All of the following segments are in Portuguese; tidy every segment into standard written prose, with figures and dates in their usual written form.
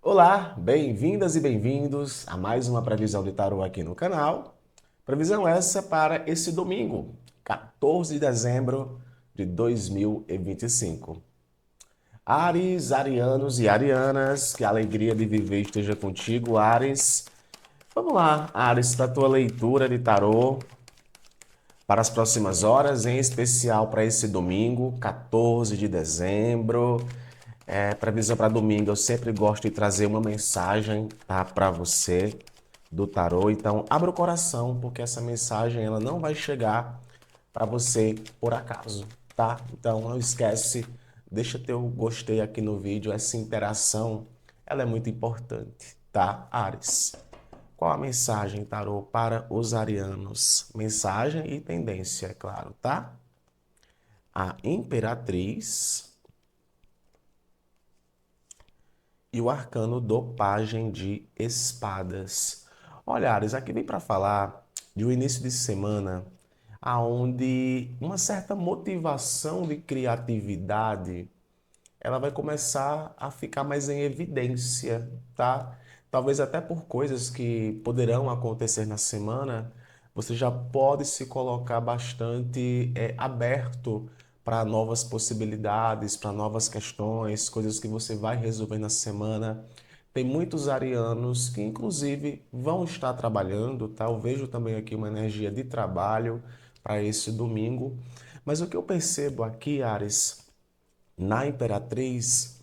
Olá, bem-vindas e bem-vindos a mais uma previsão de tarô aqui no canal. Previsão essa para esse domingo, 14 de dezembro de 2025. Áries, arianos e arianas, que a alegria de viver esteja contigo, Áries. Vamos lá, Áries, para a tua leitura de tarô para as próximas horas, em especial para esse domingo, 14 de dezembro. Previsão para domingo, eu sempre gosto de trazer uma mensagem, tá, para você do tarô. Então, abra o coração, porque essa mensagem ela não vai chegar para você por acaso, tá? Então, não esquece, deixa teu gostei aqui no vídeo, essa interação, ela é muito importante, tá, Áries? Qual a mensagem, tarô, para os arianos? Mensagem e tendência, é claro, tá? A Imperatriz e o arcano do Pajem de Espadas. Olha, Ares, aqui vem para falar de um início de semana aonde uma certa motivação de criatividade ela vai começar a ficar mais em evidência, tá? Talvez até por coisas que poderão acontecer na semana, você já pode se colocar bastante aberto para novas possibilidades, para novas questões, coisas que você vai resolver na semana. Tem muitos arianos que, inclusive, vão estar trabalhando, tá? Eu vejo também aqui uma energia de trabalho para esse domingo. Mas o que eu percebo aqui, Ares, na Imperatriz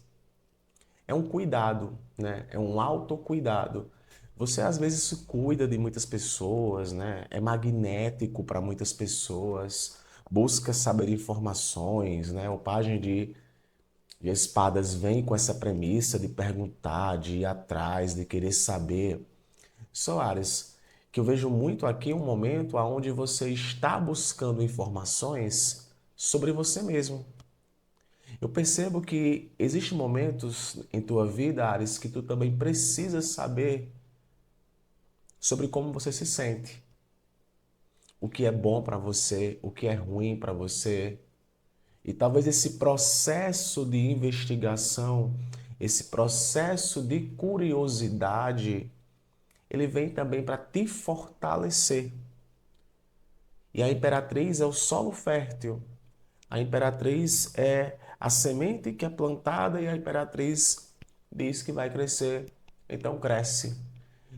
é um cuidado, né? É um autocuidado. Você às vezes se cuida de muitas pessoas, né? É magnético para muitas pessoas, busca saber informações, né? O pajem de espadas vem com essa premissa de perguntar, de ir atrás, de querer saber. Soares, que eu vejo muito aqui um momento onde você está buscando informações sobre você mesmo. Eu percebo que existem momentos em tua vida, Ares, que tu também precisas saber sobre como você se sente, o que é bom para você, o que é ruim para você. E talvez esse processo de investigação, esse processo de curiosidade, ele vem também para te fortalecer. E a imperatriz é o solo fértil. A imperatriz é a semente que é plantada e a imperatriz diz que vai crescer, então cresce.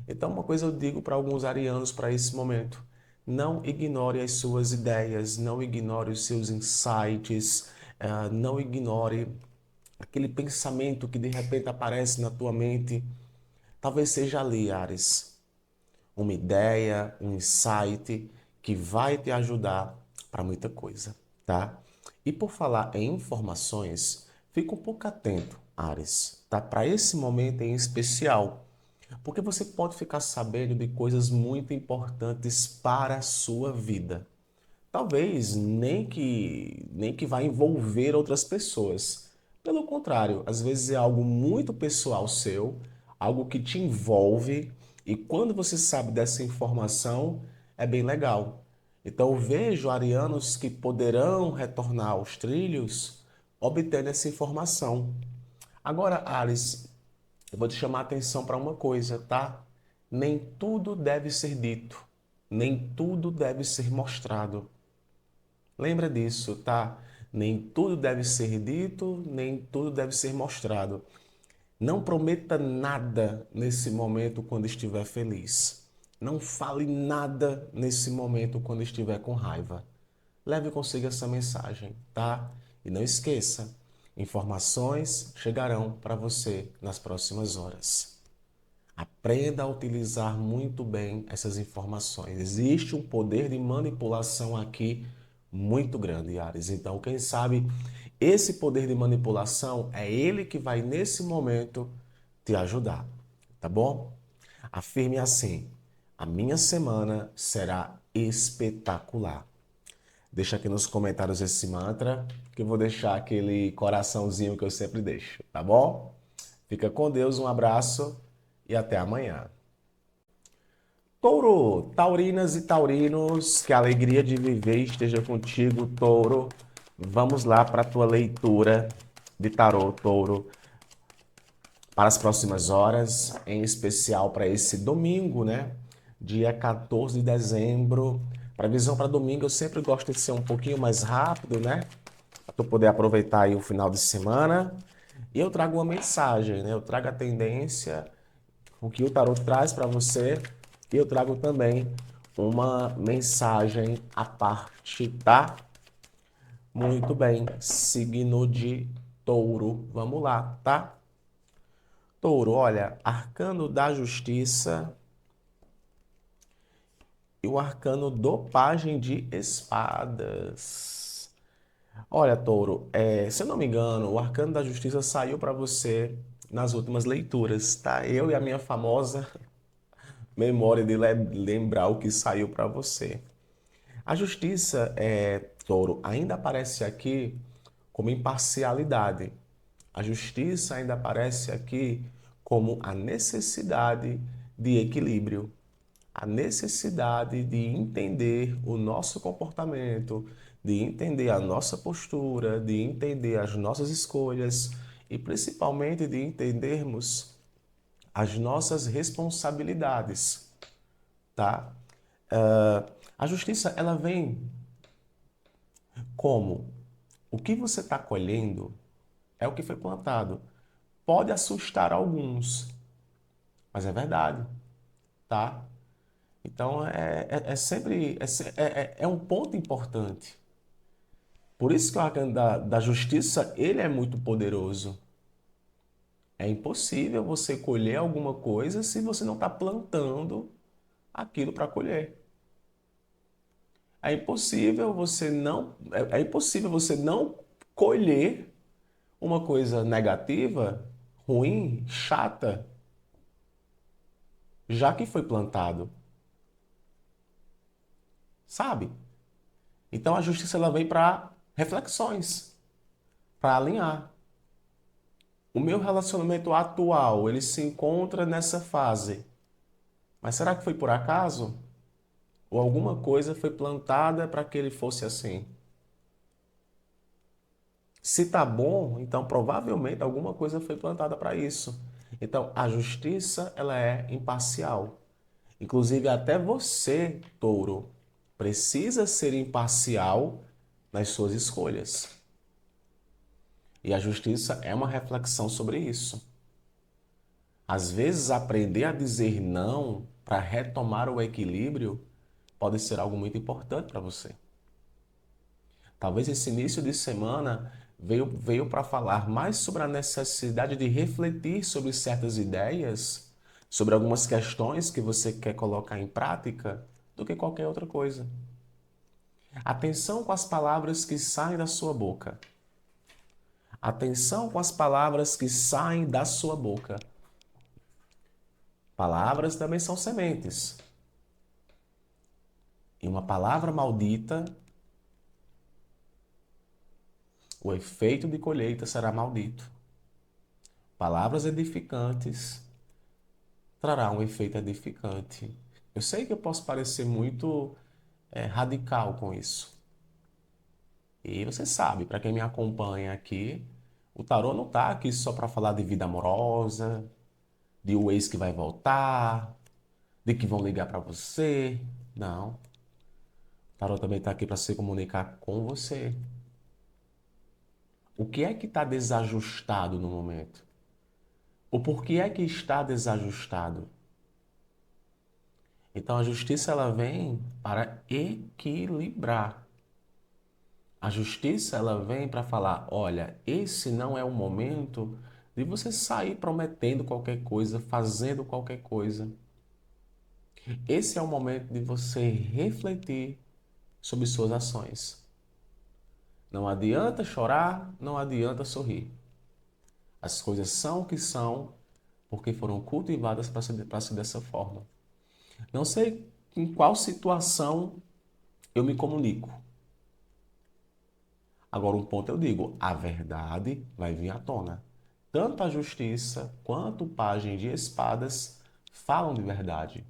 Então, uma coisa eu digo para alguns arianos para esse momento: não ignore as suas ideias, não ignore os seus insights, não ignore aquele pensamento que de repente aparece na tua mente. Talvez seja ali, Ares, uma ideia, um insight que vai te ajudar para muita coisa, tá? E por falar em informações, fica um pouco atento, Ares, tá? Para esse momento em especial, porque você pode ficar sabendo de coisas muito importantes para a sua vida. Talvez nem que vai envolver outras pessoas. Pelo contrário, às vezes é algo muito pessoal seu, algo que te envolve, e quando você sabe dessa informação, é bem legal. Então eu vejo arianos que poderão retornar aos trilhos obtendo essa informação. Agora, Alice, eu vou te chamar a atenção para uma coisa, tá? Nem tudo deve ser dito, nem tudo deve ser mostrado. Lembra disso, tá? Nem tudo deve ser dito, nem tudo deve ser mostrado. Não prometa nada nesse momento quando estiver feliz. Não fale nada nesse momento quando estiver com raiva. Leve consigo essa mensagem, tá? E não esqueça, informações chegarão para você nas próximas horas. Aprenda a utilizar muito bem essas informações. Existe um poder de manipulação aqui muito grande, Ares. Então, quem sabe esse poder de manipulação é ele que vai nesse momento te ajudar, tá bom? Afirme assim: a minha semana será espetacular. Deixa aqui nos comentários esse mantra, que eu vou deixar aquele coraçãozinho que eu sempre deixo, tá bom? Fica com Deus, um abraço e até amanhã. Touro, taurinas e taurinos, que a alegria de viver esteja contigo, Touro. Vamos lá para a tua leitura de tarô, Touro. para as próximas horas, em especial para esse domingo, né? Dia 14 de dezembro. Previsão para domingo eu sempre gosto de ser um pouquinho mais rápido, né? Para tu poder aproveitar aí o final de semana. E eu trago uma mensagem, né? Eu trago a tendência, o que o tarot traz para você, e eu trago também uma mensagem à parte, tá? Muito bem, signo de Touro. Vamos lá, tá? Touro, olha, arcano da justiça e o arcano do pajem de espadas. Olha, Touro, se eu não me engano, o arcano da justiça saiu para você nas últimas leituras, tá? Eu e a minha famosa memória de lembrar o que saiu para você. A justiça, Touro, ainda aparece aqui como imparcialidade. A justiça ainda aparece aqui como a necessidade de equilíbrio, a necessidade de entender o nosso comportamento, de entender a nossa postura, de entender as nossas escolhas e principalmente de entendermos as nossas responsabilidades, tá? A justiça, ela vem como? O que você está colhendo é o que foi plantado. Pode assustar alguns, mas é verdade, tá? Então é sempre é um ponto importante. Por isso que o arcano da justiça ele é muito poderoso. É impossível você colher alguma coisa se você não está plantando aquilo para colher. É impossível você não colher uma coisa negativa, ruim, chata, já que foi plantado, sabe? Então a justiça ela vem para reflexões, para alinhar. O meu relacionamento atual, ele se encontra nessa fase. Mas será que foi por acaso? Ou alguma coisa foi plantada para que ele fosse assim? Se tá bom, então provavelmente alguma coisa foi plantada para isso. Então, a justiça, ela é imparcial. Inclusive, até você, touro, precisa ser imparcial nas suas escolhas. E a justiça é uma reflexão sobre isso. Às vezes, aprender a dizer não para retomar o equilíbrio pode ser algo muito importante para você. Talvez esse início de semana veio para falar mais sobre a necessidade de refletir sobre certas ideias, sobre algumas questões que você quer colocar em prática, do que qualquer outra coisa. Atenção com as palavras que saem da sua boca. Atenção com as palavras que saem da sua boca. Palavras também são sementes. E uma palavra maldita, o efeito de colheita será maldito. Palavras edificantes trará um efeito edificante. Eu sei que eu posso parecer muito radical com isso. E você sabe, para quem me acompanha aqui, o tarô não está aqui só para falar de vida amorosa, de o ex que vai voltar, de que vão ligar para você. Não. O tarô também está aqui para se comunicar com você. O que é que está desajustado no momento? O porquê é que está desajustado? Então a justiça ela vem para equilibrar. A justiça ela vem para falar, olha, esse não é o momento de você sair prometendo qualquer coisa, fazendo qualquer coisa. Esse é o momento de você refletir sobre suas ações. Não adianta chorar, não adianta sorrir. As coisas são o que são porque foram cultivadas para ser dessa forma. Não sei em qual situação eu me comunico. Agora, um ponto eu digo, a verdade vai vir à tona. Tanto a justiça quanto o pajem de espadas falam de verdade.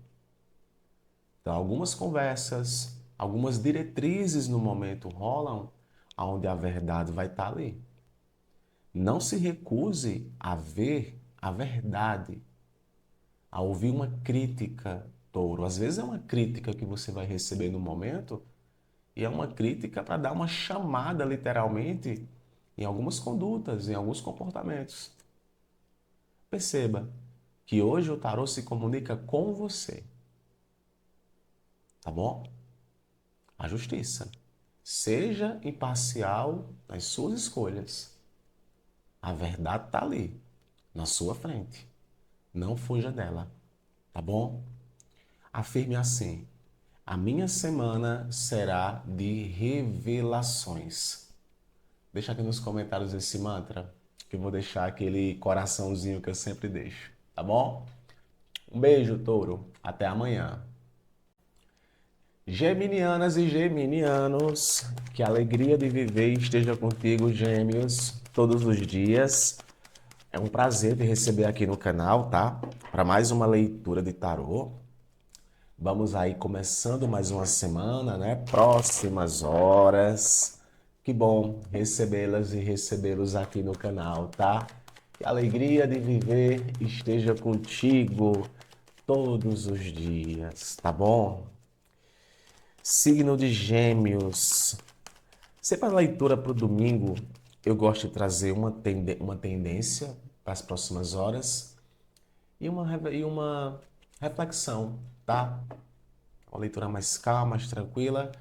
Então, algumas conversas, algumas diretrizes no momento rolam, onde a verdade vai estar ali. Não se recuse a ver a verdade, a ouvir uma crítica, touro. Às vezes é uma crítica que você vai receber no momento e é uma crítica para dar uma chamada, literalmente, em algumas condutas, em alguns comportamentos. Perceba que hoje o tarô se comunica com você, tá bom? A justiça. Seja imparcial nas suas escolhas. A verdade está ali, na sua frente. Não fuja dela, tá bom? Afirme assim: a minha semana será de revelações. Deixa aqui nos comentários esse mantra, que eu vou deixar aquele coraçãozinho que eu sempre deixo, tá bom? Um beijo, touro. Até amanhã. Geminianas e geminianos, que a alegria de viver esteja contigo, gêmeos, todos os dias. É um prazer te receber aqui no canal, tá? Para mais uma leitura de tarô. Vamos aí começando mais uma semana, né? Próximas horas. Que bom recebê-las e recebê-los aqui no canal, tá? Que a alegria de viver esteja contigo todos os dias, tá bom? Signo de Gêmeos. Sempre a leitura para o domingo, eu gosto de trazer uma tendência para as próximas horas e uma reflexão, tá? Uma leitura mais calma, mais tranquila.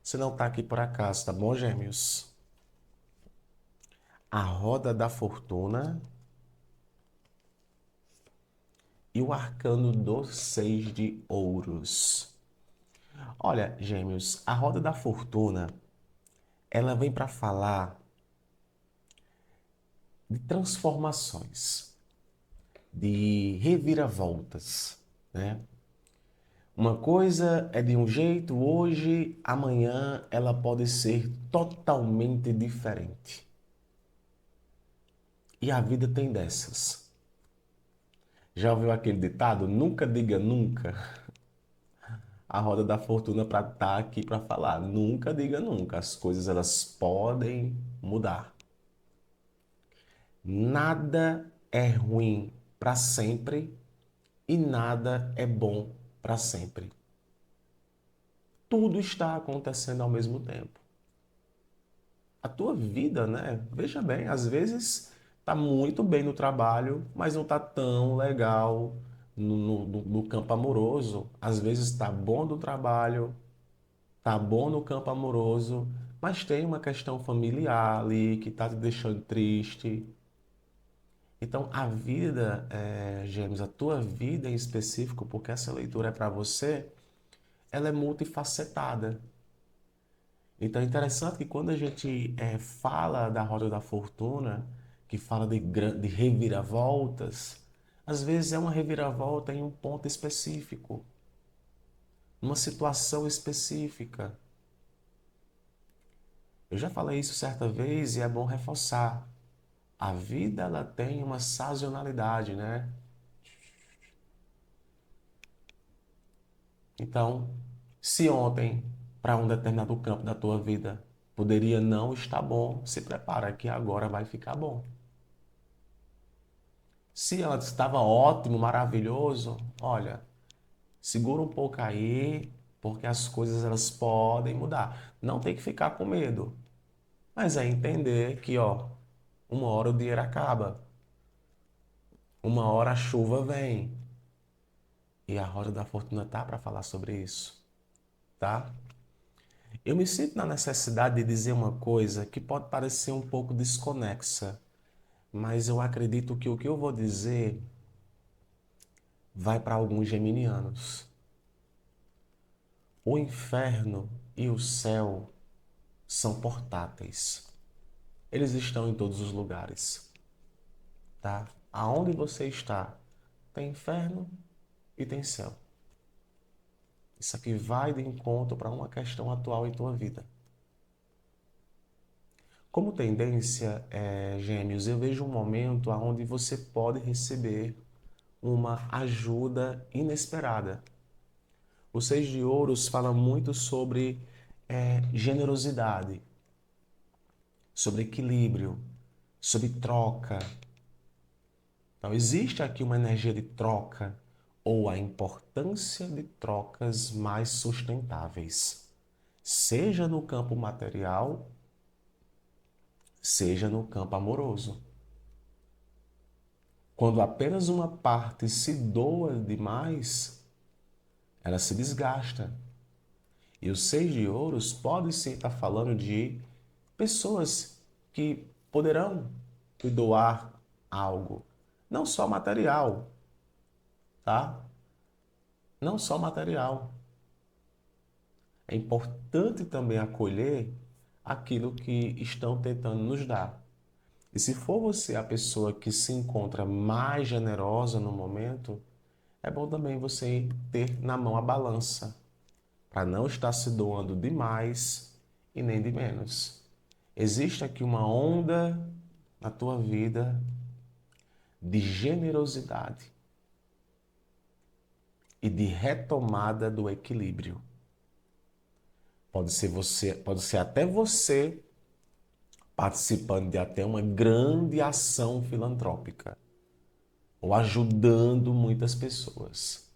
Você não está aqui por acaso, tá bom, Gêmeos? A roda da fortuna e o arcano do 6 de ouros. Olha, Gêmeos, a roda da fortuna, ela vem para falar de transformações, de reviravoltas, né? Uma coisa é de um jeito hoje, amanhã ela pode ser totalmente diferente. E a vida tem dessas. Já ouviu aquele ditado? Nunca diga nunca. A roda da fortuna para estar aqui para falar. Nunca diga nunca. As coisas elas podem mudar. Nada é ruim para sempre e nada é bom para sempre. Tudo está acontecendo ao mesmo tempo. A tua vida, né? Veja bem, às vezes tá muito bem no trabalho, mas não tá tão legal no campo amoroso. Às vezes tá bom no trabalho, tá bom no campo amoroso, mas tem uma questão familiar ali que tá te deixando triste. Então, a vida, Gêmeos, a tua vida em específico, porque essa leitura é para você, ela é multifacetada. Então é interessante que quando a gente fala da roda da fortuna, que fala de reviravoltas, às vezes é uma reviravolta em um ponto específico, numa situação específica. Eu já falei isso certa vez e é bom reforçar. A vida ela tem uma sazonalidade, né? Então, se ontem, para um determinado campo da tua vida, poderia não estar bom, se prepara que agora vai ficar bom. Se ela estava ótimo, maravilhoso, olha, segura um pouco aí, porque as coisas elas podem mudar. Não tem que ficar com medo, mas é entender que, ó, uma hora o dinheiro acaba, uma hora a chuva vem. E a roda da fortuna tá para falar sobre isso, tá? Eu me sinto na necessidade de dizer uma coisa que pode parecer um pouco desconexa, mas eu acredito que o que eu vou dizer vai para alguns geminianos. O inferno e o céu são portáteis. Eles estão em todos os lugares, tá? Aonde você está, tem inferno e tem céu. Isso aqui vai de encontro para uma questão atual em tua vida. Como tendência, Gêmeos, eu vejo um momento onde você pode receber uma ajuda inesperada. O 6 de ouros fala muito sobre generosidade, sobre equilíbrio, sobre troca. Então, existe aqui uma energia de troca ou a importância de trocas mais sustentáveis, seja no campo material, seja no campo amoroso. Quando apenas uma parte se doa demais, ela se desgasta. E os seis de ouros pode sim estar falando de pessoas que poderão te doar algo, não só material, tá? Não só material. É importante também acolher aquilo que estão tentando nos dar. E se for você a pessoa que se encontra mais generosa no momento, é bom também você ter na mão a balança, para não estar se doando de mais e nem de menos. Existe aqui uma onda na tua vida de generosidade e de retomada do equilíbrio. Pode ser você, pode ser até você participando de até uma grande ação filantrópica ou ajudando muitas pessoas.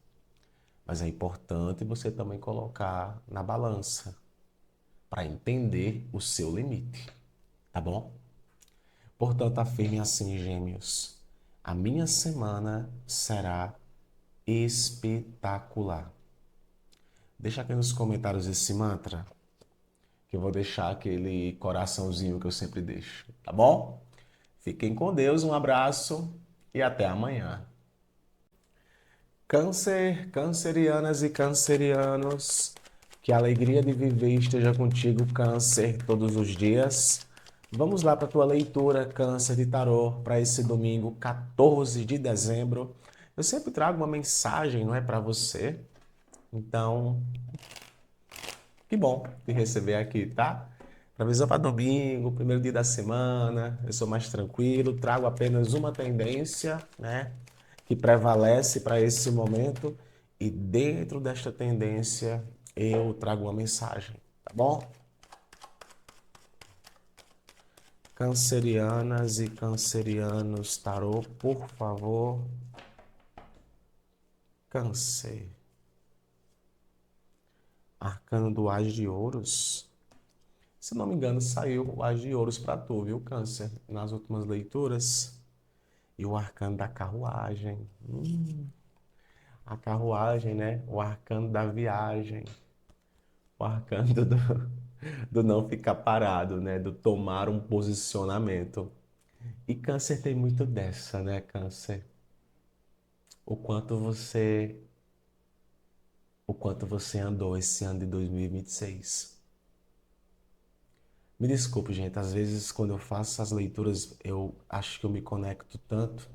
Mas é importante você também colocar na balança para entender o seu limite, tá bom? Portanto, afirme assim, gêmeos: a minha semana será espetacular. Deixa aqui nos comentários esse mantra, que eu vou deixar aquele coraçãozinho que eu sempre deixo, tá bom? Fiquem com Deus, um abraço e até amanhã. Câncer, cancerianas e cancerianos, que a alegria de viver esteja contigo, Câncer, todos os dias. Vamos lá para a tua leitura, Câncer de Tarô, para esse domingo, 14 de dezembro. Eu sempre trago uma mensagem, não é, para você. Então, que bom te receber aqui, tá? Previsão para domingo, primeiro dia da semana, eu sou mais tranquilo, trago apenas uma tendência, né, que prevalece para esse momento e dentro desta tendência eu trago uma mensagem, tá bom? Cancerianas e cancerianos, tarô, por favor. Câncer. Arcano do Ás de Ouros. Se não me engano, saiu o Ás de Ouros para tu, viu, Câncer? Nas últimas leituras. E o arcano da carruagem. A carruagem, né? O arcano da viagem. O arcano do não ficar parado, né? Do tomar um posicionamento. E Câncer tem muito dessa, né, Câncer? O quanto você, o quanto você andou esse ano de 2026. Me desculpe, gente, às vezes quando eu faço essas leituras, eu acho que eu me conecto tanto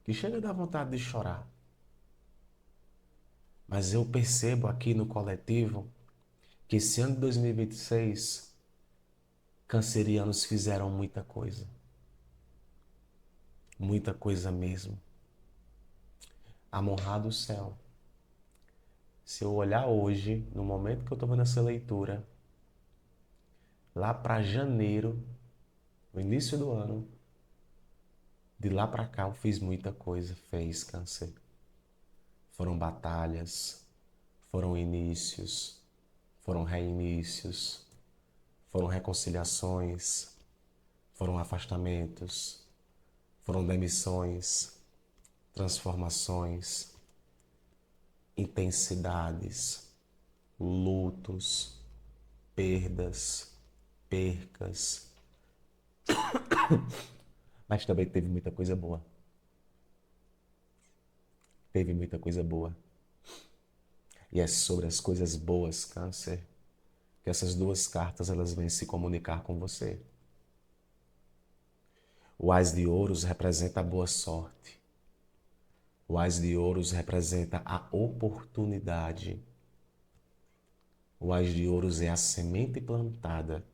que chega a dar vontade de chorar. Mas eu percebo aqui no coletivo que esse ano de 2026, cancerianos fizeram muita coisa mesmo. Amorrar do céu. Se eu olhar hoje, no momento que eu estou vendo essa leitura, lá para janeiro, no início do ano, de lá para cá eu fiz muita coisa, fez câncer. Foram batalhas, foram inícios, foram reinícios, foram reconciliações, foram afastamentos, foram demissões, transformações, intensidades, lutos, perdas, percas, mas também teve muita coisa boa. Teve muita coisa boa. E é sobre as coisas boas, Câncer, que essas duas cartas elas vêm se comunicar com você. O Ás de Ouros representa a boa sorte. O Ás de Ouros representa a oportunidade. O Ás de Ouros é a semente plantada,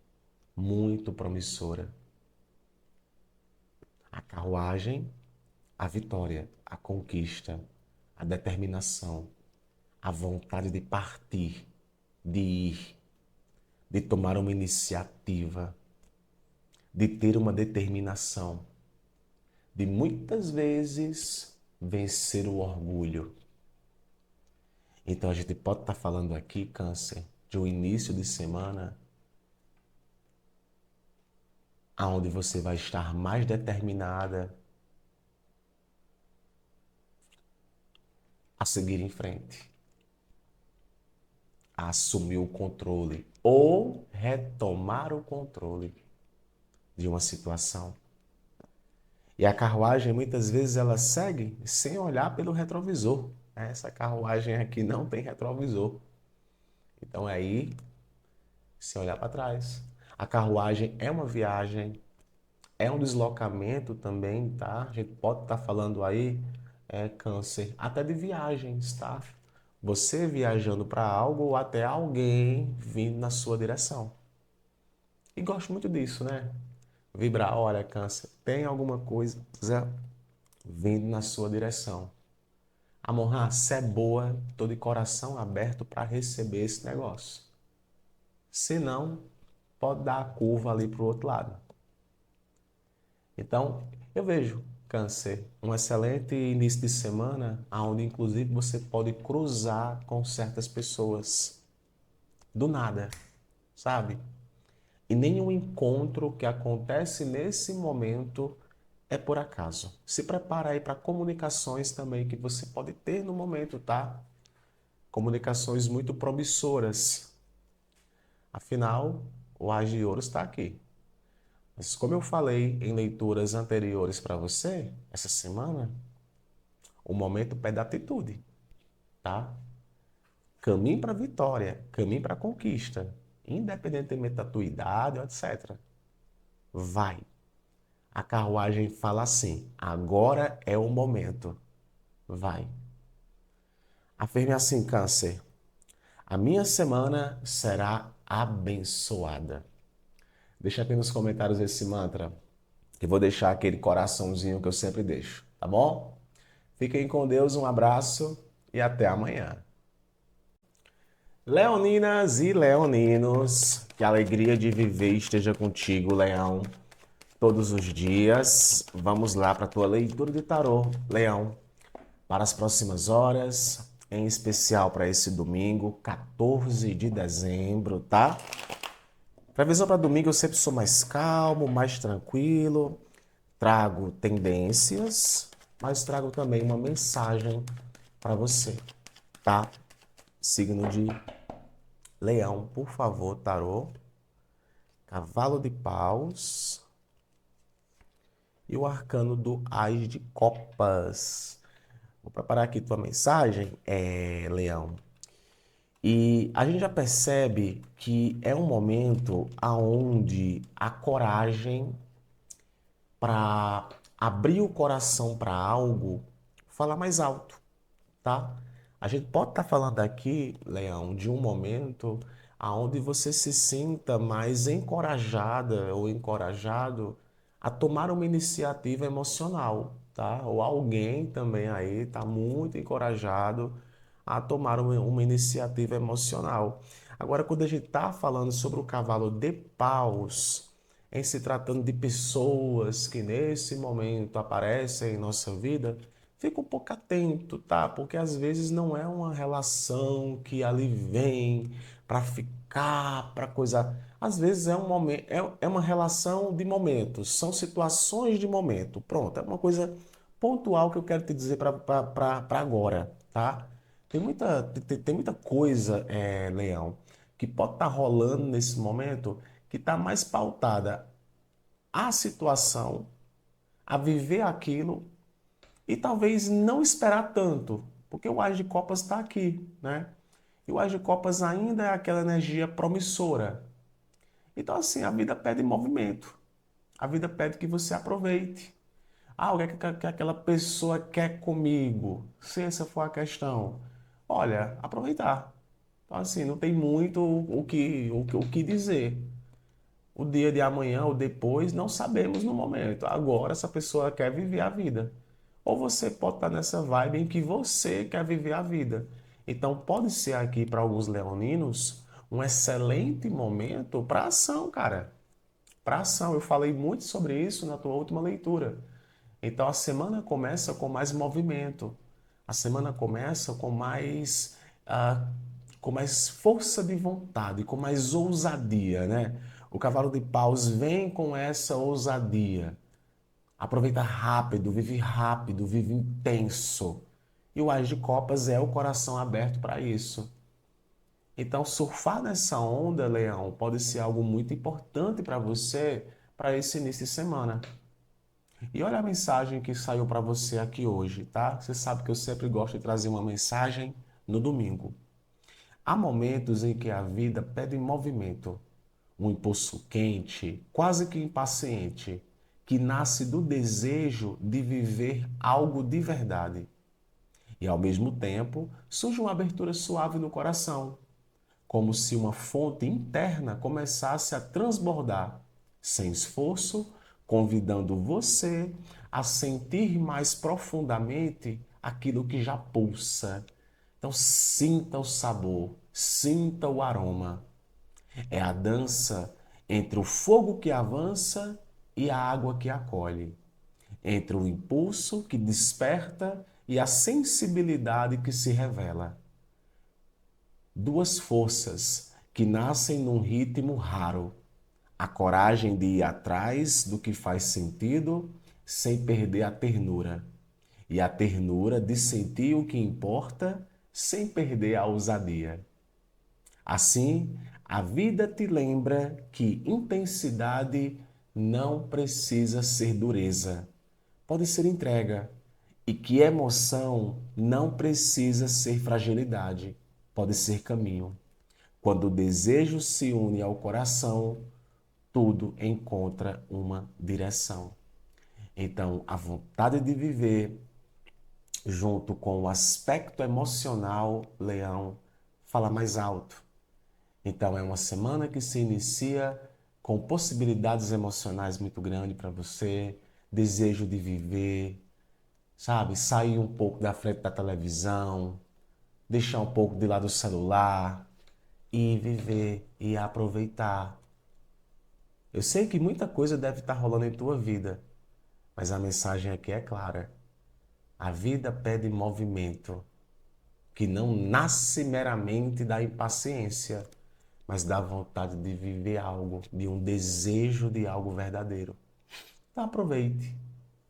muito promissora. A carruagem, a vitória, a conquista, a determinação, a vontade de partir, de ir, de tomar uma iniciativa, de ter uma determinação, de muitas vezes vencer o orgulho. Então a gente pode estar falando aqui, Câncer, de um início de semana onde você vai estar mais determinada a seguir em frente, a assumir o controle ou retomar o controle de uma situação. E a carruagem, muitas vezes, ela segue sem olhar pelo retrovisor. Essa carruagem aqui não tem retrovisor. Então, aí, sem olhar para trás. A carruagem é uma viagem, é um deslocamento também, tá? A gente pode estar falando aí, Câncer, até de viagens, tá? Você viajando para algo ou até alguém vindo na sua direção. E gosto muito disso, né? Vibrar, olha, Câncer, tem alguma coisa vindo na sua direção. Amor, se é boa, tô de coração aberto para receber esse negócio. Se não, pode dar a curva ali para o outro lado. Então, eu vejo, Câncer, um excelente início de semana, onde inclusive você pode cruzar com certas pessoas do nada, sabe? E nenhum encontro que acontece nesse momento é por acaso. Se prepara aí para comunicações também que você pode ter no momento, tá? Comunicações muito promissoras. Afinal, o As de Ouros está aqui. Mas como eu falei em leituras anteriores para você, essa semana, o momento pede atitude, tá? Caminhe para a vitória, caminhe para a conquista, independentemente da tua idade, etc. Vai. A carruagem fala assim: agora é o momento. Vai. Afirme assim, Câncer: a minha semana será abençoada. Deixa aqui nos comentários esse mantra, que eu vou deixar aquele coraçãozinho que eu sempre deixo, tá bom? Fiquem com Deus, um abraço e até amanhã. Leoninas e leoninos, que a alegria de viver esteja contigo, Leão, todos os dias. Vamos lá para a tua leitura de tarô, Leão, para as próximas horas, em especial para esse domingo, 14 de dezembro, tá? Previsão para domingo, eu sempre sou mais calmo, mais tranquilo, trago tendências, mas trago também uma mensagem para você, tá? Signo de Leão, por favor, tarô, cavalo de paus e o arcano do Ás de copas. Vou preparar aqui tua mensagem, Leão. E a gente já percebe que é um momento aonde a coragem para abrir o coração para algo fala mais alto, tá? A gente pode estar falando aqui, Leão, de um momento aonde você se sinta mais encorajada ou encorajado a tomar uma iniciativa emocional, tá? Ou alguém também aí está muito encorajado a tomar uma iniciativa emocional. Agora, quando a gente está falando sobre o cavalo de paus, em se tratando de pessoas que nesse momento aparecem em nossa vida, fica um pouco atento, tá? Porque às vezes não é uma relação que ali vem para ficar, para coisa. Às vezes é um momento, é uma relação de momentos, são situações de momento. Pronto, é uma coisa pontual que eu quero te dizer para agora, tá? Tem muita coisa, Leão, que pode estar rolando nesse momento que está mais pautada à situação, a viver aquilo e talvez não esperar tanto, porque o As de Copas está aqui, né? E o As de Copas ainda é aquela energia promissora. Então, assim, a vida pede movimento. A vida pede que você aproveite. Ah, o que, que aquela pessoa quer comigo? Se essa for a questão. Olha, aproveitar. Então, assim, não tem muito o que dizer. O dia de amanhã ou depois, não sabemos no momento. Agora, essa pessoa quer viver a vida. Ou você pode estar nessa vibe em que você quer viver a vida. Então, pode ser aqui para alguns leoninos um excelente momento para ação, cara. Para ação. Eu falei muito sobre isso na tua última leitura. Então a semana começa com mais movimento, a semana começa ah, com mais força de vontade, com mais ousadia, né? O cavalo de paus vem com essa ousadia. Aproveita rápido, vive intenso. E o Ás de Copas é o coração aberto para isso. Então, surfar nessa onda, Leão, pode ser algo muito importante para você para esse início de semana. E olha a mensagem que saiu para você aqui hoje, tá? Você sabe que eu sempre gosto de trazer uma mensagem no domingo. Há momentos em que a vida pede movimento, um impulso quente, quase que impaciente, que nasce do desejo de viver algo de verdade. E ao mesmo tempo, surge uma abertura suave no coração, como se uma fonte interna começasse a transbordar, sem esforço, convidando você a sentir mais profundamente aquilo que já pulsa. Então, sinta o sabor, sinta o aroma. É a dança entre o fogo que avança e a água que acolhe, entre o impulso que desperta e a sensibilidade que se revela. Duas forças que nascem num ritmo raro. A coragem de ir atrás do que faz sentido sem perder a ternura. E a ternura de sentir o que importa sem perder a ousadia. Assim, a vida te lembra que intensidade não precisa ser dureza, pode ser entrega, e que emoção não precisa ser fragilidade, pode ser caminho. Quando o desejo se une ao coração, tudo encontra uma direção. Então, a vontade de viver, junto com o aspecto emocional, Leão, fala mais alto. Então, é uma semana que se inicia com possibilidades emocionais muito grandes para você, desejo de viver, sabe? Sair um pouco da frente da televisão, deixar um pouco de lado o celular e viver e aproveitar. Eu sei que muita coisa deve estar rolando em tua vida, mas a mensagem aqui é clara. A vida pede movimento, que não nasce meramente da impaciência, mas da vontade de viver algo, de um desejo de algo verdadeiro. Então aproveite,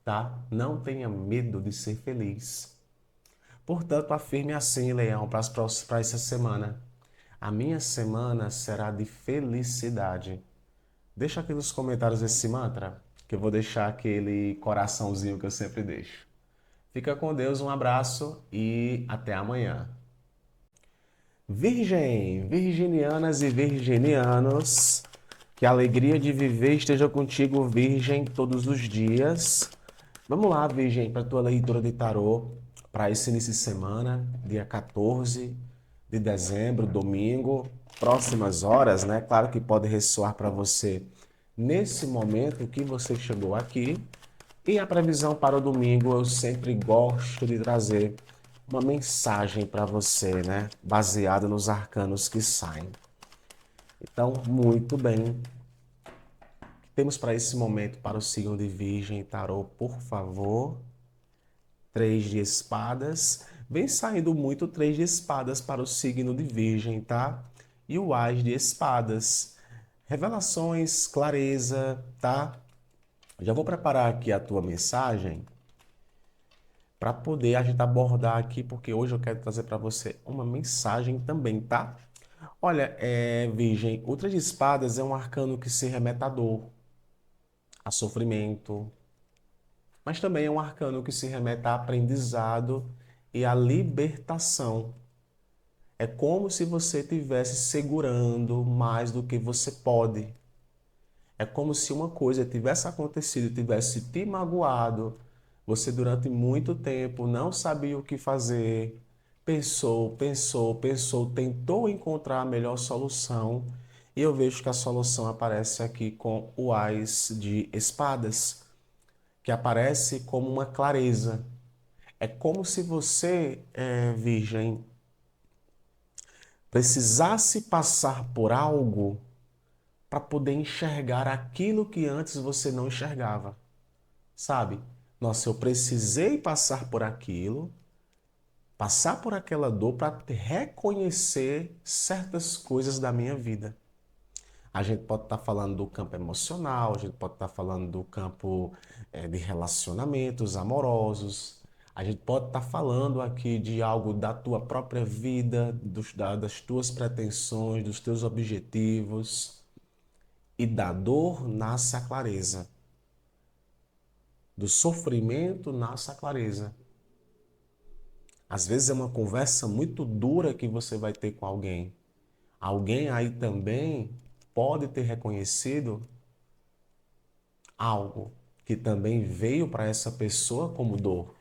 tá? Não tenha medo de ser feliz. Portanto, afirme assim, Leão, para essa semana. A minha semana será de felicidade. Deixa aqui nos comentários esse mantra, que eu vou deixar aquele coraçãozinho que eu sempre deixo. Fica com Deus, um abraço e até amanhã. Virgem, virginianas e virginianos, que a alegria de viver esteja contigo, Virgem, todos os dias. Vamos lá, Virgem, para a tua leitura de tarô, para esse início de semana, dia 14 de dezembro, domingo, próximas horas, né? Claro que pode ressoar para você nesse momento que você chegou aqui. E a previsão para o domingo, eu sempre gosto de trazer uma mensagem para você, né? Baseada nos arcanos que saem. Então, muito bem. Temos para esse momento, para o signo de Virgem, tarô, por favor. Três de espadas. Vem saindo muito três de espadas para o signo de Virgem, tá? E o Ás de espadas. Revelações, clareza, tá? Já vou preparar aqui a tua mensagem para poder a gente abordar aqui, porque hoje eu quero trazer para você uma mensagem também, tá? Olha, Virgem, o Três de Espadas é um arcano que se remete à dor, a sofrimento, mas também é um arcano que se remete a aprendizado e a libertação. É como se você estivesse segurando mais do que você pode. É como se uma coisa tivesse acontecido, tivesse te magoado. Você durante muito tempo não sabia o que fazer. Pensou, tentou encontrar a melhor solução. E eu vejo que a solução aparece aqui com o Ás de Espadas, que aparece como uma clareza. É como se você, Virgem, precisasse passar por algo para poder enxergar aquilo que antes você não enxergava, sabe? Nossa, eu precisei passar por aquilo, passar por aquela dor para reconhecer certas coisas da minha vida. A gente pode estar falando do campo emocional, a gente pode estar falando do campo de relacionamentos amorosos, a gente pode estar falando aqui de algo da tua própria vida, das tuas pretensões, dos teus objetivos. E da dor nasce a clareza, do sofrimento nasce a clareza. Às vezes é uma conversa muito dura que você vai ter com alguém. Alguém aí também pode ter reconhecido algo que também veio para essa pessoa como dor,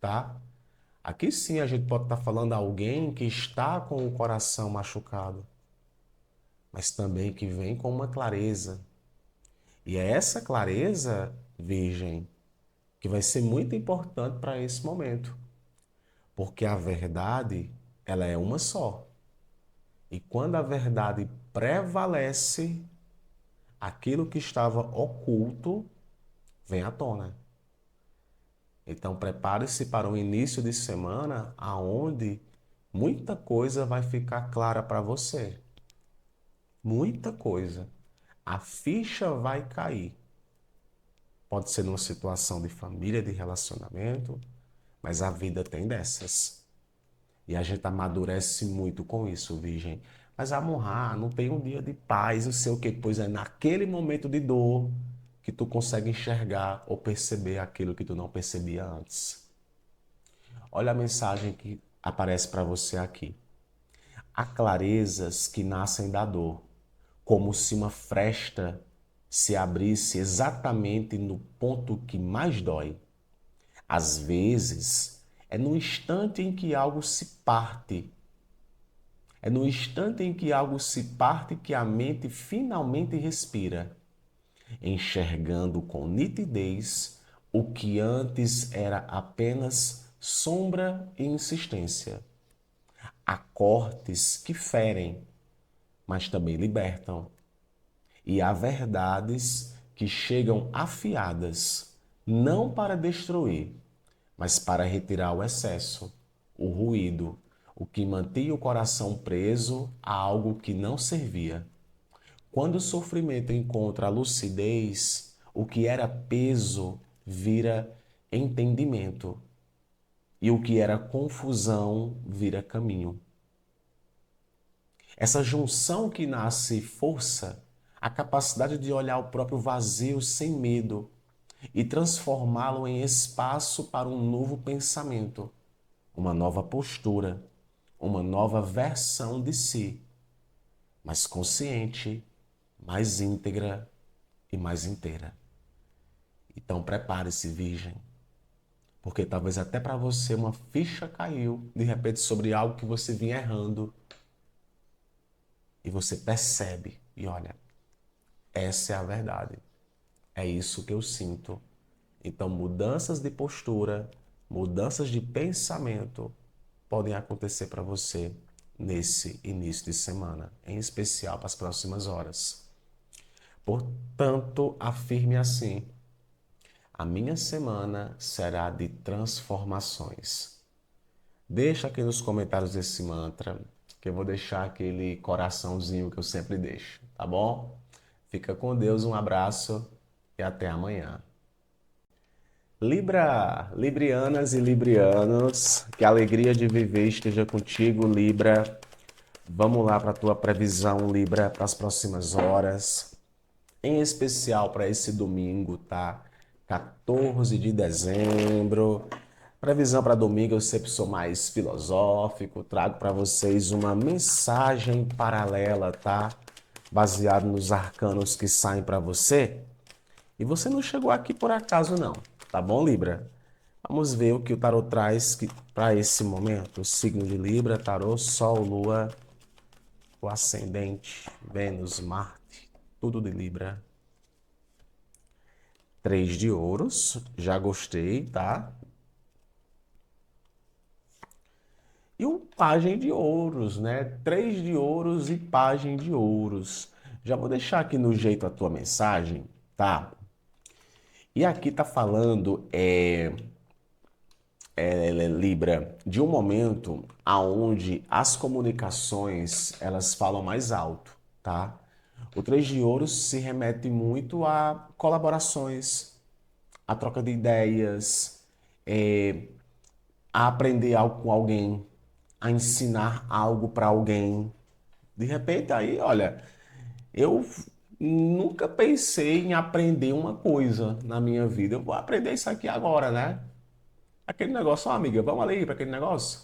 tá? Aqui sim a gente pode estar falando a alguém que está com o coração machucado, mas também que vem com uma clareza. E é essa clareza, Virgem, que vai ser muito importante para esse momento, porque a verdade, ela é uma só. E quando a verdade prevalece, aquilo que estava oculto vem à tona. Então prepare-se para um início de semana aonde muita coisa vai ficar clara para você. Muita coisa. A ficha vai cair. Pode ser numa situação de família, de relacionamento, mas a vida tem dessas. E a gente amadurece muito com isso, Virgem. Mas amorrar, não tem um dia de paz, não sei o quê. Pois é naquele momento de dor que tu consegue enxergar ou perceber aquilo que tu não percebia antes. Olha a mensagem que aparece para você aqui. Há clarezas que nascem da dor, como se uma fresta se abrisse exatamente no ponto que mais dói. Às vezes, é no instante em que algo se parte. É no instante em que algo se parte que a mente finalmente respira, enxergando com nitidez o que antes era apenas sombra e insistência. Há cortes que ferem, mas também libertam. E há verdades que chegam afiadas, não para destruir, mas para retirar o excesso, o ruído, o que mantinha o coração preso a algo que não servia. Quando o sofrimento encontra a lucidez, o que era peso vira entendimento, e o que era confusão vira caminho. Essa junção que nasce força, a capacidade de olhar o próprio vazio sem medo e transformá-lo em espaço para um novo pensamento, uma nova postura, uma nova versão de si, mais consciente, mais íntegra e mais inteira. Então prepare-se, Virgem, porque talvez até para você uma ficha caiu de repente sobre algo que você vinha errando e você percebe e olha, essa é a verdade. É isso que eu sinto. Então, mudanças de postura, mudanças de pensamento podem acontecer para você nesse início de semana, em especial para as próximas horas. Portanto, afirme assim: a minha semana será de transformações. Deixa aqui nos comentários esse mantra, que eu vou deixar aquele coraçãozinho que eu sempre deixo, tá bom? Fica com Deus, um abraço e até amanhã. Libra, Librianas e Librianos, que a alegria de viver esteja contigo, Libra. Vamos lá para a tua previsão, Libra, para as próximas horas, em especial para esse domingo, tá? 14 de dezembro. Previsão para domingo, eu sempre sou mais filosófico, trago para vocês uma mensagem paralela, tá? Baseado nos arcanos que saem para você. E você não chegou aqui por acaso, não. Tá bom, Libra? Vamos ver o que o tarot traz para esse momento. O signo de Libra, tarot, Sol, Lua, o ascendente, Vênus, Marte, tudo de Libra. 3 de ouros, já gostei, tá? E o pajem de ouros, né? 3 de ouros e pajem de ouros. Já vou deixar aqui no jeito a tua mensagem, tá? E aqui tá falando, Libra, de um momento aonde as comunicações, elas falam mais alto, tá? O Três de Ouros se remete muito a colaborações, a troca de ideias, a aprender algo com alguém, a ensinar algo para alguém. De repente, aí, olha, eu nunca pensei em aprender uma coisa na minha vida. Eu vou aprender isso aqui agora, né? Aquele negócio, ó, amiga, vamos ali para aquele negócio.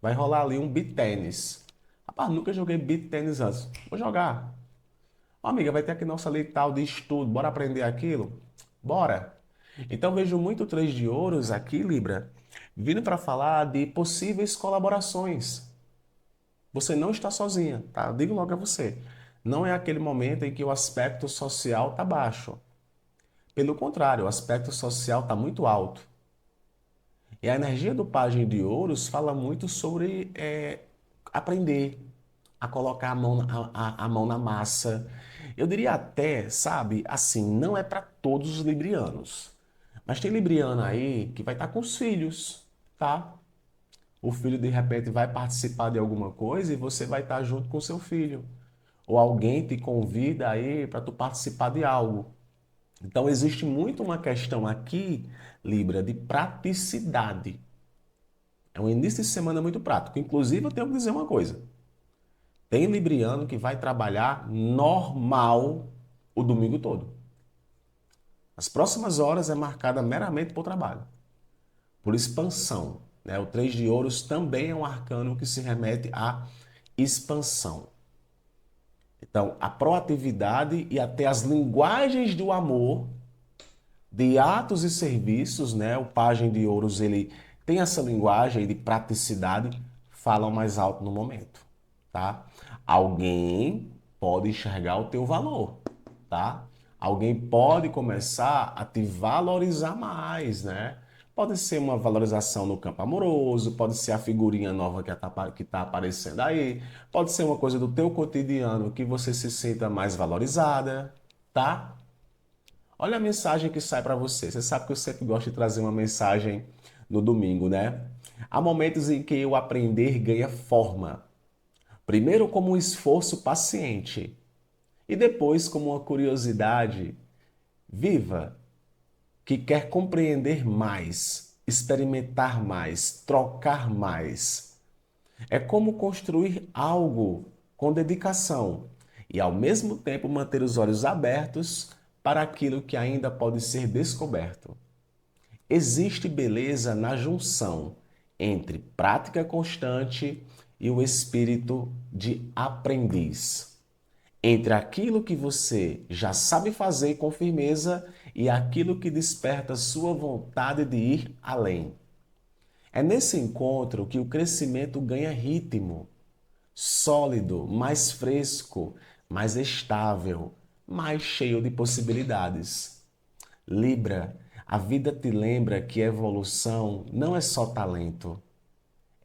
Vai rolar ali um beat tênis. Rapaz, nunca joguei beat tênis antes. Vou jogar. Ó, amiga, vai ter aqui nossa ali tal de estudo. Bora aprender aquilo? Bora. Então vejo muito Três de Ouros aqui, Libra, vindo para falar de possíveis colaborações. Você não está sozinha, tá? Eu digo logo a você. Não é aquele momento em que o aspecto social está baixo. Pelo contrário, o aspecto social está muito alto. E a energia do Pajem de Ouros fala muito sobre aprender a colocar a mão, a mão na massa. Eu diria até, sabe, assim, não é para todos os librianos. Mas tem libriano aí que vai estar com os filhos, tá? O filho de repente vai participar de alguma coisa e você vai estar junto com seu filho. Ou alguém te convida aí para tu participar de algo. Então existe muito uma questão aqui, Libra, de praticidade. É um início de semana muito prático. Inclusive, eu tenho que dizer uma coisa. Tem libriano que vai trabalhar normal o domingo todo. As próximas horas é marcada meramente por trabalho, por expansão, né? O Três de Ouros também é um arcano que se remete à expansão. Então, a proatividade e até as linguagens do amor, de atos e serviços, né? O Pajem de Ouros, ele tem essa linguagem de praticidade, falam mais alto no momento, tá? Alguém pode enxergar o teu valor, tá? Alguém pode começar a te valorizar mais, né? Pode ser uma valorização no campo amoroso, pode ser a figurinha nova que tá aparecendo aí, pode ser uma coisa do teu cotidiano que você se sinta mais valorizada, tá? Olha a mensagem que sai para você. Você sabe que eu sempre gosto de trazer uma mensagem no domingo, né? Há momentos em que o aprender ganha forma. Primeiro como um esforço paciente e depois como uma curiosidade viva que quer compreender mais, experimentar mais, trocar mais. É como construir algo com dedicação e ao mesmo tempo manter os olhos abertos para aquilo que ainda pode ser descoberto. Existe beleza na junção entre prática constante e o espírito de aprendiz. Entre aquilo que você já sabe fazer com firmeza e aquilo que desperta sua vontade de ir além. É nesse encontro que o crescimento ganha ritmo, sólido, mais fresco, mais estável, mais cheio de possibilidades. Libra, a vida te lembra que evolução não é só talento,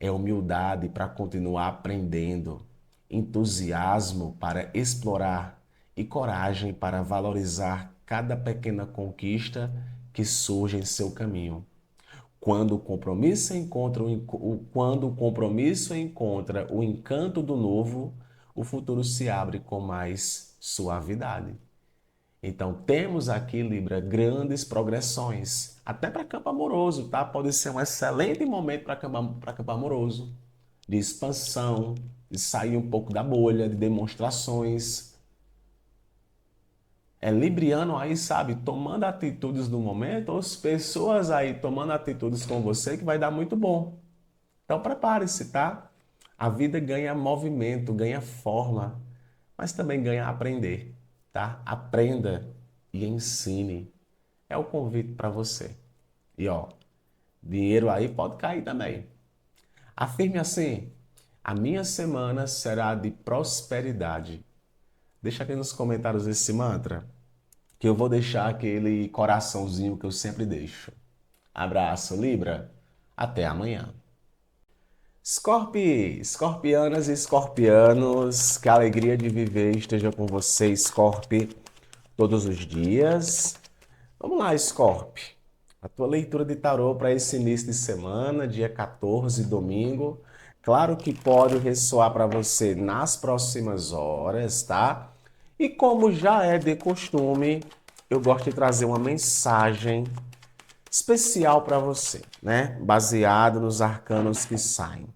é humildade para continuar aprendendo, entusiasmo para explorar e coragem para valorizar cada pequena conquista que surge em seu caminho. Quando o compromisso encontra o encanto do novo, o futuro se abre com mais suavidade. Então, temos aqui, Libra, grandes progressões, até para campo amoroso, tá? Pode ser um excelente momento para campo amoroso, de expansão, de sair um pouco da bolha, de demonstrações. É Libriano aí, sabe, tomando atitudes no momento, ou as pessoas aí tomando atitudes com você que vai dar muito bom. Então, prepare-se, tá? A vida ganha movimento, ganha forma, mas também ganha aprender, tá? Aprenda e ensine. É o convite para você. E ó, dinheiro aí pode cair também. Afirme assim: a minha semana será de prosperidade. Deixa aqui nos comentários esse mantra, que eu vou deixar aquele coraçãozinho que eu sempre deixo. Abraço, Libra. Até amanhã. Escorpianas e escorpianos, que a alegria de viver esteja com você, Escorpi, todos os dias. Vamos lá, Scorp. A tua leitura de tarô para esse início de semana, dia 14, domingo. Claro que pode ressoar para você nas próximas horas, tá? E como já é de costume, eu gosto de trazer uma mensagem especial para você, né? Baseado nos arcanos que saem.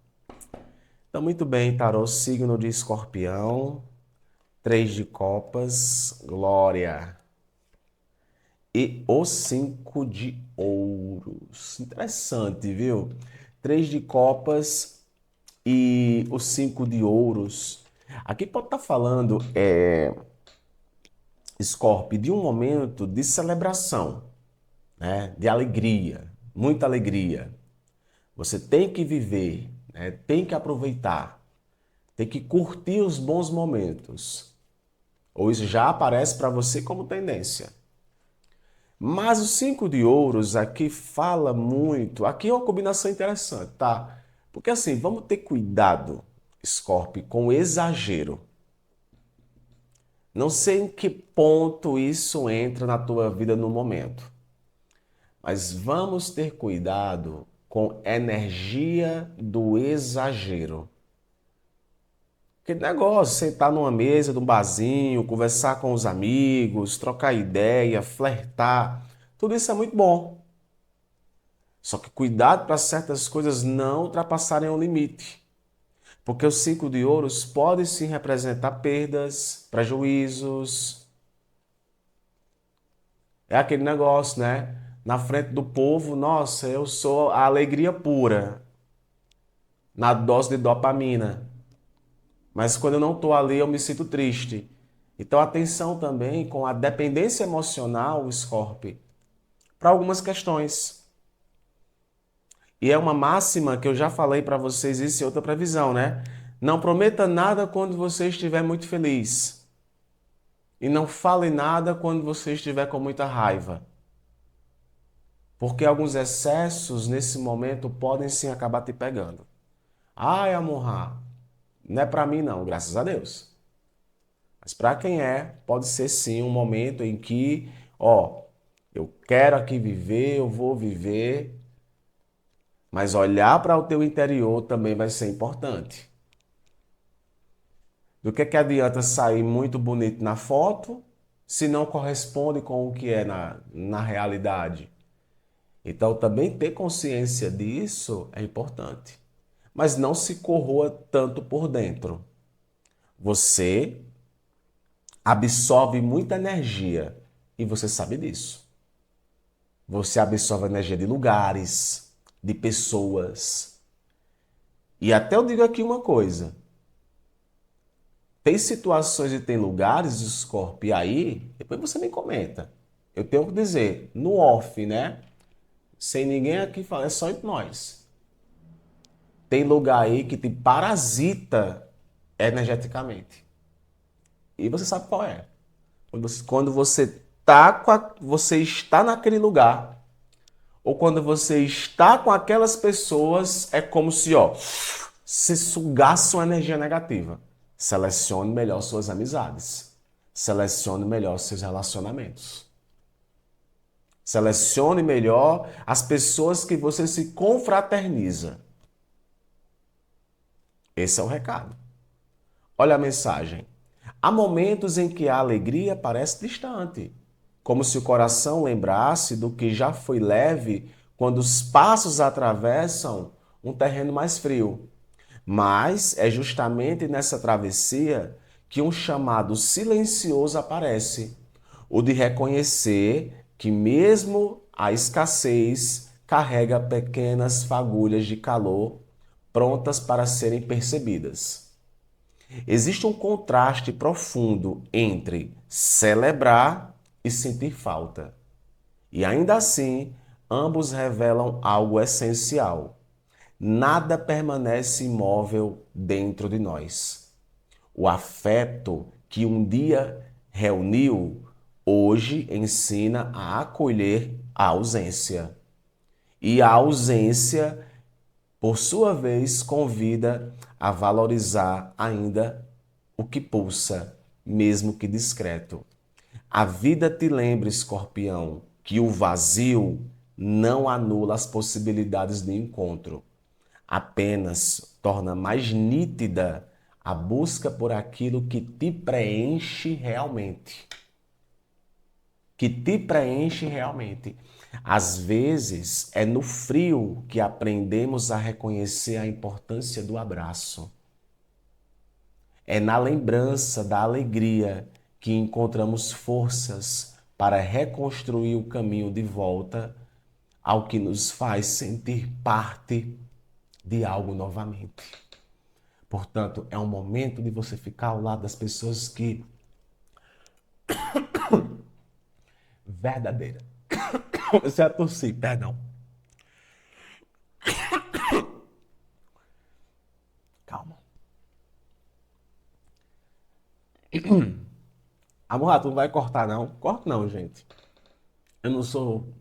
Então, muito bem, tarô, signo de Escorpião, 3 de copas, glória. E o 5 de ouros. Interessante, viu? 3 de copas e o 5 de ouros. Aqui pode estar falando, Scorpio, de um momento de celebração, né? De alegria, muita alegria. Você tem que viver, né? Tem que aproveitar, tem que curtir os bons momentos. Ou isso já aparece para você como tendência. Mas o 5 de ouros aqui fala muito. Aqui é uma combinação interessante, tá? Porque assim, vamos ter cuidado, Scorpio, com o exagero. Não sei em que ponto isso entra na tua vida no momento, mas vamos ter cuidado com a energia do exagero. Aquele negócio, sentar numa mesa de um barzinho, conversar com os amigos, trocar ideia, flertar, tudo isso é muito bom. Só que cuidado para certas coisas não ultrapassarem o limite. Porque os 5 de ouros podem sim representar perdas, prejuízos. É aquele negócio, né? Na frente do povo, nossa, eu sou a alegria pura, na dose de dopamina. Mas quando eu não estou ali, eu me sinto triste. Então, atenção também com a dependência emocional, Scorpio, para algumas questões. E é uma máxima que eu já falei para vocês, isso é outra previsão, né? Não prometa nada quando você estiver muito feliz. E não fale nada quando você estiver com muita raiva. Porque alguns excessos nesse momento podem sim acabar te pegando. Ai, amor, não é para mim não, graças a Deus. Mas para quem é, pode ser sim um momento em que, ó, eu quero aqui viver, eu vou viver, mas olhar para o teu interior também vai ser importante. Do que adianta sair muito bonito na foto se não corresponde com o que é na realidade? Então, também ter consciência disso é importante. Mas não se corroa tanto por dentro. Você absorve muita energia e você sabe disso. Você absorve energia de lugares, de pessoas. E até eu digo aqui uma coisa. Tem situações e tem lugares, Scorpio, aí, depois você me comenta. Eu tenho que dizer, no off, né? Sem ninguém aqui falar, é só entre nós. Tem lugar aí que te parasita energeticamente. E você sabe qual é. Quando você está naquele lugar, ou quando você está com aquelas pessoas, é como se, ó, se sugasse uma energia negativa. Selecione melhor suas amizades. Selecione melhor seus relacionamentos. Selecione melhor as pessoas que você se confraterniza. Esse é o recado. Olha a mensagem. Há momentos em que a alegria parece distante, como se o coração lembrasse do que já foi leve quando os passos atravessam um terreno mais frio. Mas é justamente nessa travessia que um chamado silencioso aparece, o de reconhecer que mesmo a escassez carrega pequenas fagulhas de calor prontas para serem percebidas. Existe um contraste profundo entre celebrar e sentir falta. E ainda assim, ambos revelam algo essencial. Nada permanece imóvel dentro de nós. O afeto que um dia reuniu, hoje ensina a acolher a ausência. E a ausência, por sua vez, convida a valorizar ainda o que pulsa, mesmo que discreto. A vida te lembra, Escorpião, que o vazio não anula as possibilidades de encontro, apenas torna mais nítida a busca por aquilo que te preenche realmente. Que te preenche realmente. Às vezes é no frio que aprendemos a reconhecer a importância do abraço. É na lembrança da alegria que encontramos forças para reconstruir o caminho de volta ao que nos faz sentir parte de algo novamente. Portanto, é um momento de você ficar ao lado das pessoas que verdadeira. Comecei a tossir, perdão. Calma. Amor, tu não vai cortar não? Corto não, gente. Eu não sou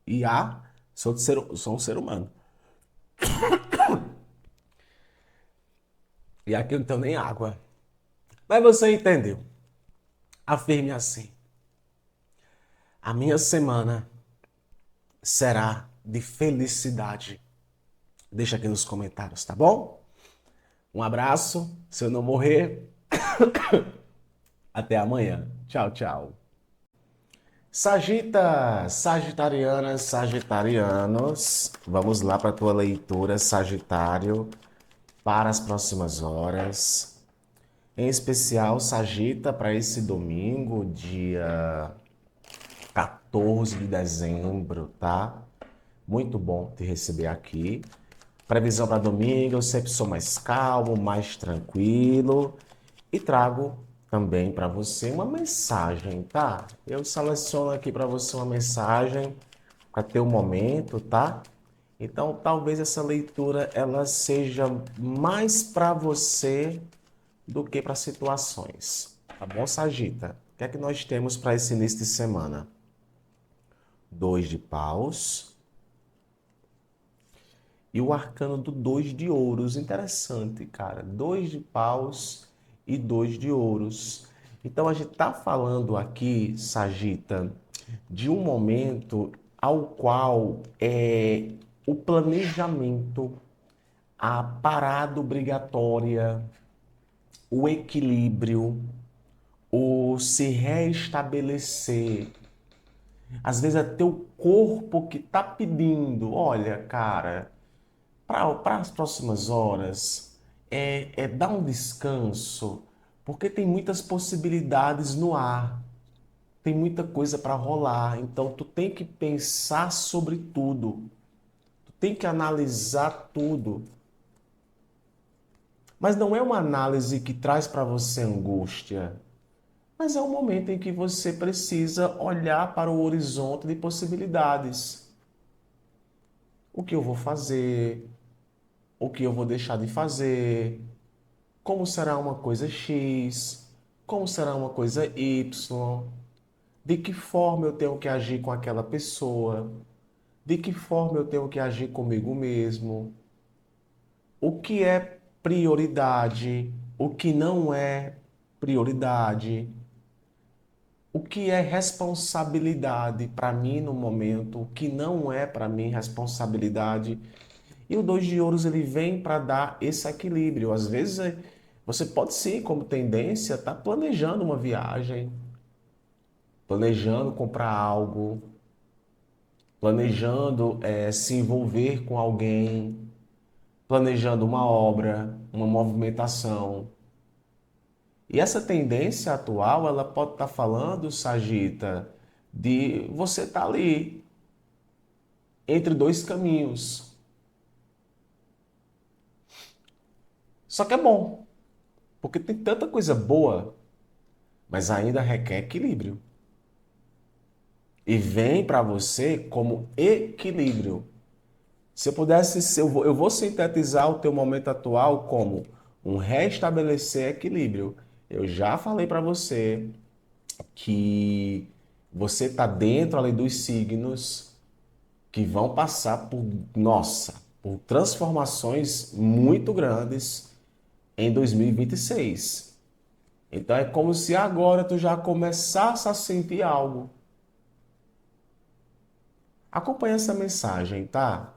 IA, sou um ser humano. E aqui eu não tenho nem água. Mas você entendeu. Afirme assim: a minha semana será de felicidade. Deixa aqui nos comentários, tá bom? Um abraço. Se eu não morrer, até amanhã. Tchau, tchau. Sagita, Sagitarianas, Sagitarianos, vamos lá para a tua leitura, Sagitário, para as próximas horas. Em especial, Sagita, para esse domingo, dia 14 de dezembro, tá? Muito bom te receber aqui. Previsão para domingo, eu sempre sou mais calmo, mais tranquilo e trago também para você uma mensagem, tá? Eu seleciono aqui para você uma mensagem para ter um momento, tá? Então, talvez essa leitura ela seja mais para você do que para situações, tá bom, Sagita? O que é que nós temos para esse início de semana? 2 de paus e o arcano do 2 de ouros. Interessante, cara. 2 de paus e 2 de ouros. Então a gente está falando aqui, Sagita, de um momento ao qual o planejamento, a parada obrigatória, o equilíbrio, o se reestabelecer. Às vezes é teu corpo que está pedindo, olha, cara, para as próximas horas, dar um descanso, porque tem muitas possibilidades no ar, tem muita coisa para rolar, então tu tem que pensar sobre tudo, tu tem que analisar tudo. Mas não é uma análise que traz para você angústia, mas é um momento em que você precisa olhar para o horizonte de possibilidades. O que eu vou fazer? O que eu vou deixar de fazer? Como será uma coisa X? Como será uma coisa Y? De que forma eu tenho que agir com aquela pessoa? De que forma eu tenho que agir comigo mesmo? O que é prioridade? O que não é prioridade? O que é responsabilidade para mim no momento? O que não é para mim responsabilidade? E o 2 de ouros ele vem para dar esse equilíbrio. Às vezes você pode sim, como tendência, estar planejando uma viagem, planejando comprar algo, planejando se envolver com alguém, planejando uma obra, uma movimentação. E essa tendência atual, ela pode estar falando, Sagita, de você estar ali entre dois caminhos. Só que é bom, porque tem tanta coisa boa, mas ainda requer equilíbrio. E vem para você como equilíbrio. Se eu pudesse, eu vou sintetizar o teu momento atual como um restabelecer equilíbrio. Eu já falei para você que você está dentro ali dos signos que vão passar por, nossa, por transformações muito grandes em 2026. Então é como se agora tu já começasse a sentir algo. Acompanhe essa mensagem, tá?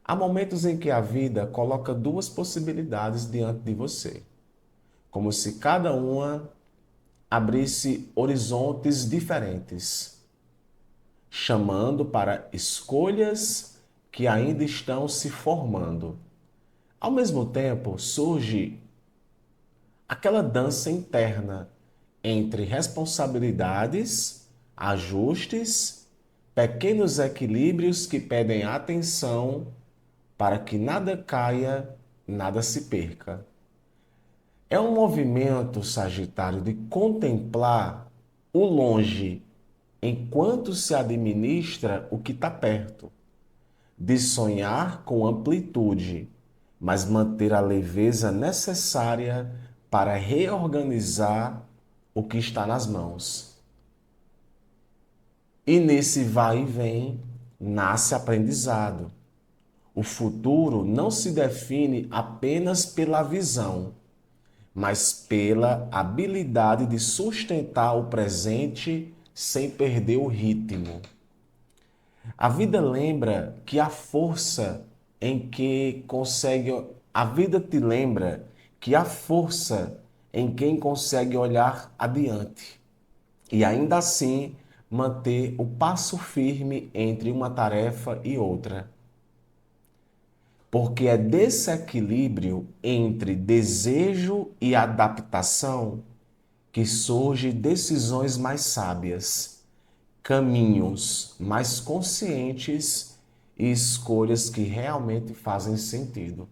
Há momentos em que a vida coloca duas possibilidades diante de você, como se cada uma abrisse horizontes diferentes, chamando para escolhas que ainda estão se formando. Ao mesmo tempo, surge aquela dança interna entre responsabilidades, ajustes, pequenos equilíbrios que pedem atenção para que nada caia, nada se perca. É um movimento, Sagitário, de contemplar o longe enquanto se administra o que está perto, de sonhar com amplitude, mas manter a leveza necessária para reorganizar o que está nas mãos. E nesse vai e vem nasce aprendizado. O futuro não se define apenas pela visão, mas pela habilidade de sustentar o presente sem perder o ritmo. A vida lembra que a força em que consegue, a vida te lembra que a força em quem consegue olhar adiante e ainda assim manter o passo firme entre uma tarefa e outra. Porque é desse equilíbrio entre desejo e adaptação que surgem decisões mais sábias, caminhos mais conscientes e escolhas que realmente fazem sentido.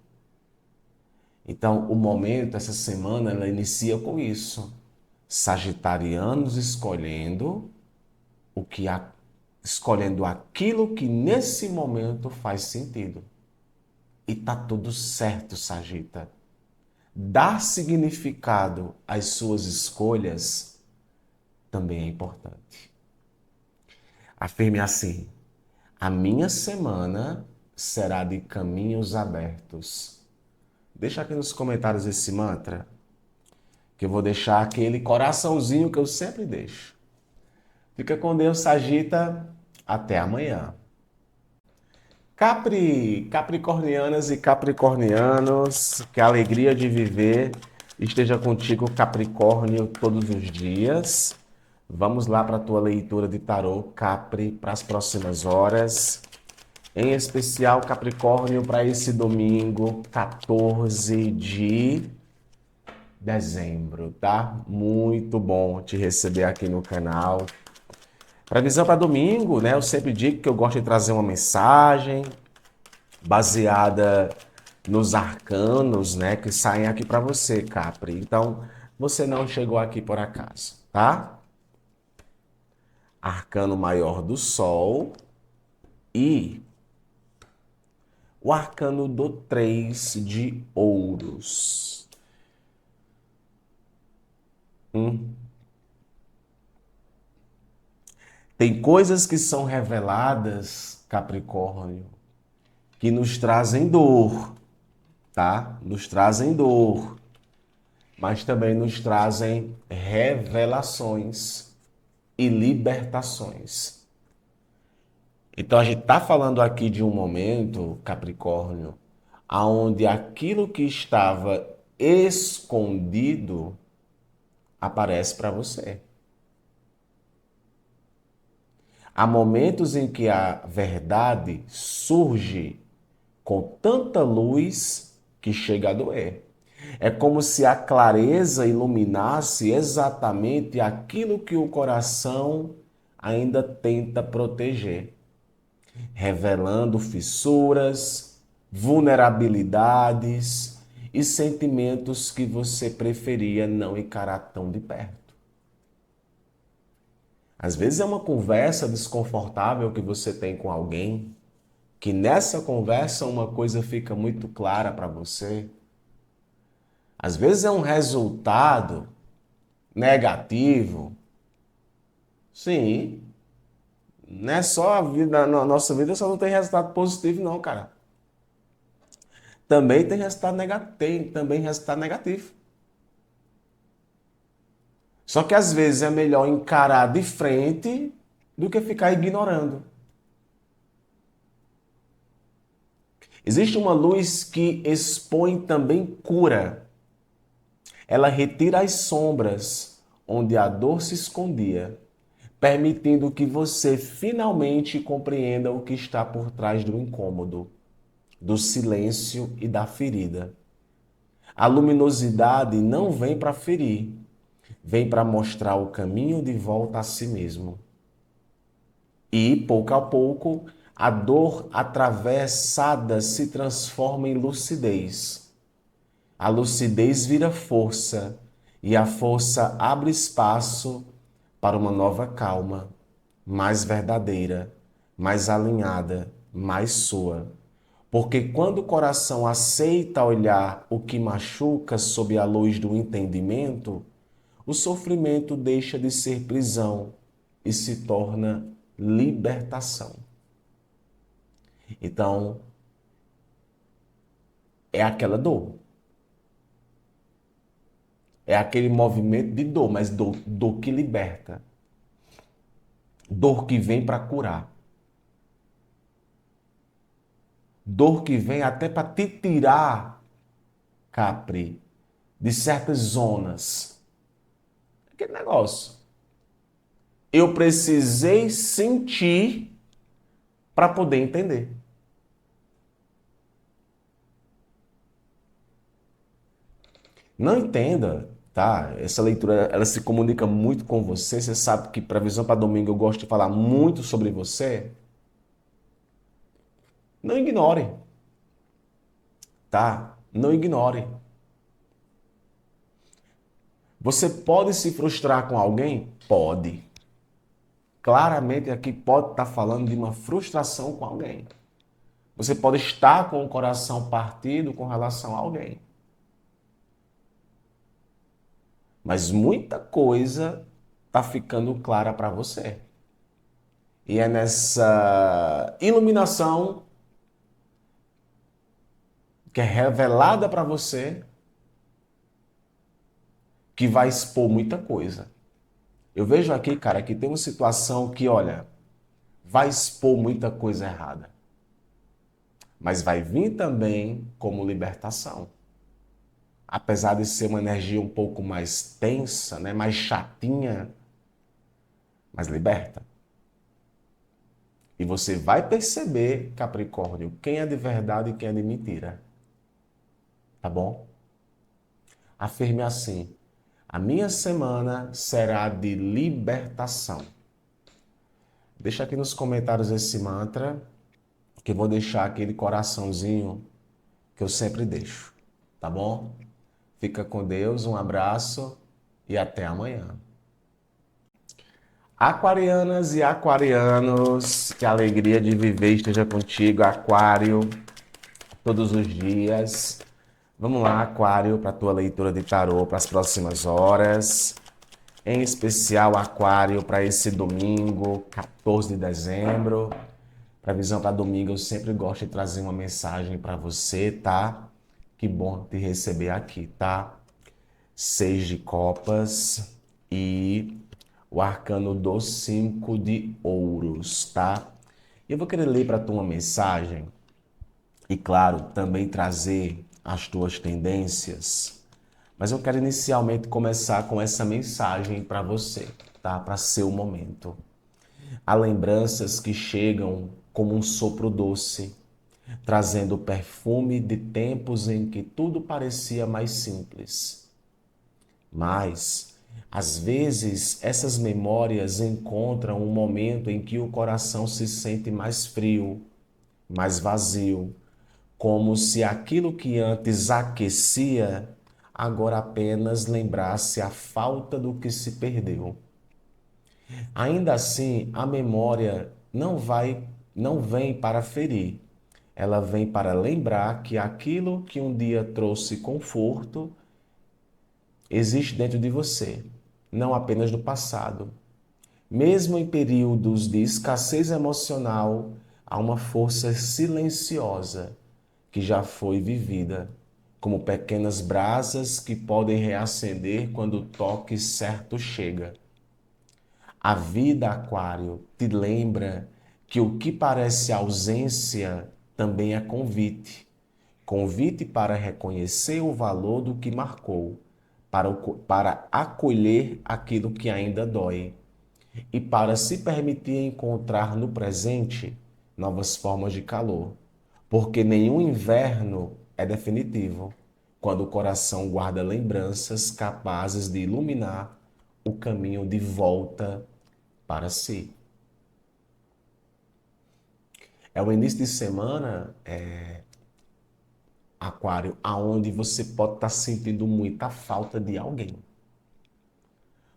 Então, o momento, essa semana, ela inicia com isso. Sagitarianos escolhendo o que escolhendo aquilo que nesse momento faz sentido. E tá tudo certo, Sagita. Dar significado às suas escolhas também é importante. Afirme assim: a minha semana será de caminhos abertos. Deixa aqui nos comentários esse mantra, que eu vou deixar aquele coraçãozinho que eu sempre deixo. Fica com Deus, Sagita. Até amanhã. Capricornianas e capricornianos, que a alegria de viver esteja contigo, Capricórnio, todos os dias. Vamos lá para a tua leitura de tarô, Capri, para as próximas horas. Em especial, Capricórnio, para esse domingo, 14 de dezembro, tá? Muito bom te receber aqui no canal. Previsão para domingo, né? Eu sempre digo que eu gosto de trazer uma mensagem baseada nos arcanos, né, que saem aqui para você, Capri. Então, você não chegou aqui por acaso, tá? Arcano maior do Sol e o arcano do 3 de ouros. Tem coisas que são reveladas, Capricórnio, que nos trazem dor, tá? Nos trazem dor, mas também nos trazem revelações e libertações. Então a gente está falando aqui de um momento, Capricórnio, aonde aquilo que estava escondido aparece para você. Há momentos em que a verdade surge com tanta luz que chega a doer. É como se a clareza iluminasse exatamente aquilo que o coração ainda tenta proteger, revelando fissuras, vulnerabilidades e sentimentos que você preferia não encarar tão de perto. Às vezes é uma conversa desconfortável que você tem com alguém, que nessa conversa uma coisa fica muito clara para você. Às vezes é um resultado negativo. Sim, não é só a vida, na nossa vida só não tem resultado positivo não, cara. Também tem resultado negativo, tem também resultado negativo. Só que às vezes é melhor encarar de frente do que ficar ignorando. Existe uma luz que expõe também cura. Ela retira as sombras onde a dor se escondia, permitindo que você finalmente compreenda o que está por trás do incômodo, do silêncio e da ferida. A luminosidade não vem para ferir, vem para mostrar o caminho de volta a si mesmo. E, pouco a pouco, a dor atravessada se transforma em lucidez. A lucidez vira força, e a força abre espaço para uma nova calma, mais verdadeira, mais alinhada, mais sua. Porque quando o coração aceita olhar o que machuca sob a luz do entendimento, o sofrimento deixa de ser prisão e se torna libertação. Então, é aquela dor. É aquele movimento de dor, mas dor que liberta. Dor que vem para curar. Dor que vem até para te tirar, Capri, de certas zonas. Aquele negócio. Eu precisei sentir para poder entender. Não entenda, tá? Essa leitura, ela se comunica muito com você. Você sabe que para Visão para Domingo eu gosto de falar muito sobre você. Não ignore, tá? Não ignore. Você pode se frustrar com alguém? Pode. Claramente aqui pode estar falando de uma frustração com alguém. Você pode estar com o coração partido com relação a alguém. Mas muita coisa está ficando clara para você. E é nessa iluminação que é revelada para você que vai expor muita coisa. Eu vejo aqui, cara, que tem uma situação que, olha, vai expor muita coisa errada. Mas vai vir também como libertação. Apesar de ser uma energia um pouco mais tensa, né, mais chatinha, mas liberta. E você vai perceber, Capricórnio, quem é de verdade e quem é de mentira. Tá bom? Afirme assim: a minha semana será de libertação. Deixa aqui nos comentários esse mantra, que eu vou deixar aquele coraçãozinho que eu sempre deixo. Tá bom? Fica com Deus, um abraço e até amanhã. Aquarianas e aquarianos, que a alegria de viver esteja contigo, Aquário, todos os dias. Vamos lá, Aquário, para a tua leitura de tarô para as próximas horas. Em especial, Aquário, para esse domingo, 14 de dezembro. Previsão para domingo, eu sempre gosto de trazer uma mensagem para você, tá? Que bom te receber aqui, tá? 6 de copas e o arcano do 5 de ouros, tá? Eu vou querer ler para tu uma mensagem e, claro, também trazer as tuas tendências. Mas eu quero inicialmente começar com essa mensagem para você, tá? Para seu momento. Há lembranças que chegam como um sopro doce, trazendo o perfume de tempos em que tudo parecia mais simples. Mas, às vezes, essas memórias encontram um momento em que o coração se sente mais frio, mais vazio, como se aquilo que antes aquecia agora apenas lembrasse a falta do que se perdeu. Ainda assim, a memória não vem para ferir. Ela vem para lembrar que aquilo que um dia trouxe conforto existe dentro de você, não apenas no passado. Mesmo em períodos de escassez emocional, há uma força silenciosa que já foi vivida, como pequenas brasas que podem reacender quando o toque certo chega. A vida, Aquário, te lembra que o que parece ausência também é convite. Convite para reconhecer o valor do que marcou, para acolher aquilo que ainda dói e para se permitir encontrar no presente novas formas de calor. Porque nenhum inverno é definitivo quando o coração guarda lembranças capazes de iluminar o caminho de volta para si. É o início de semana, Aquário, aonde você pode estar sentindo muita falta de alguém.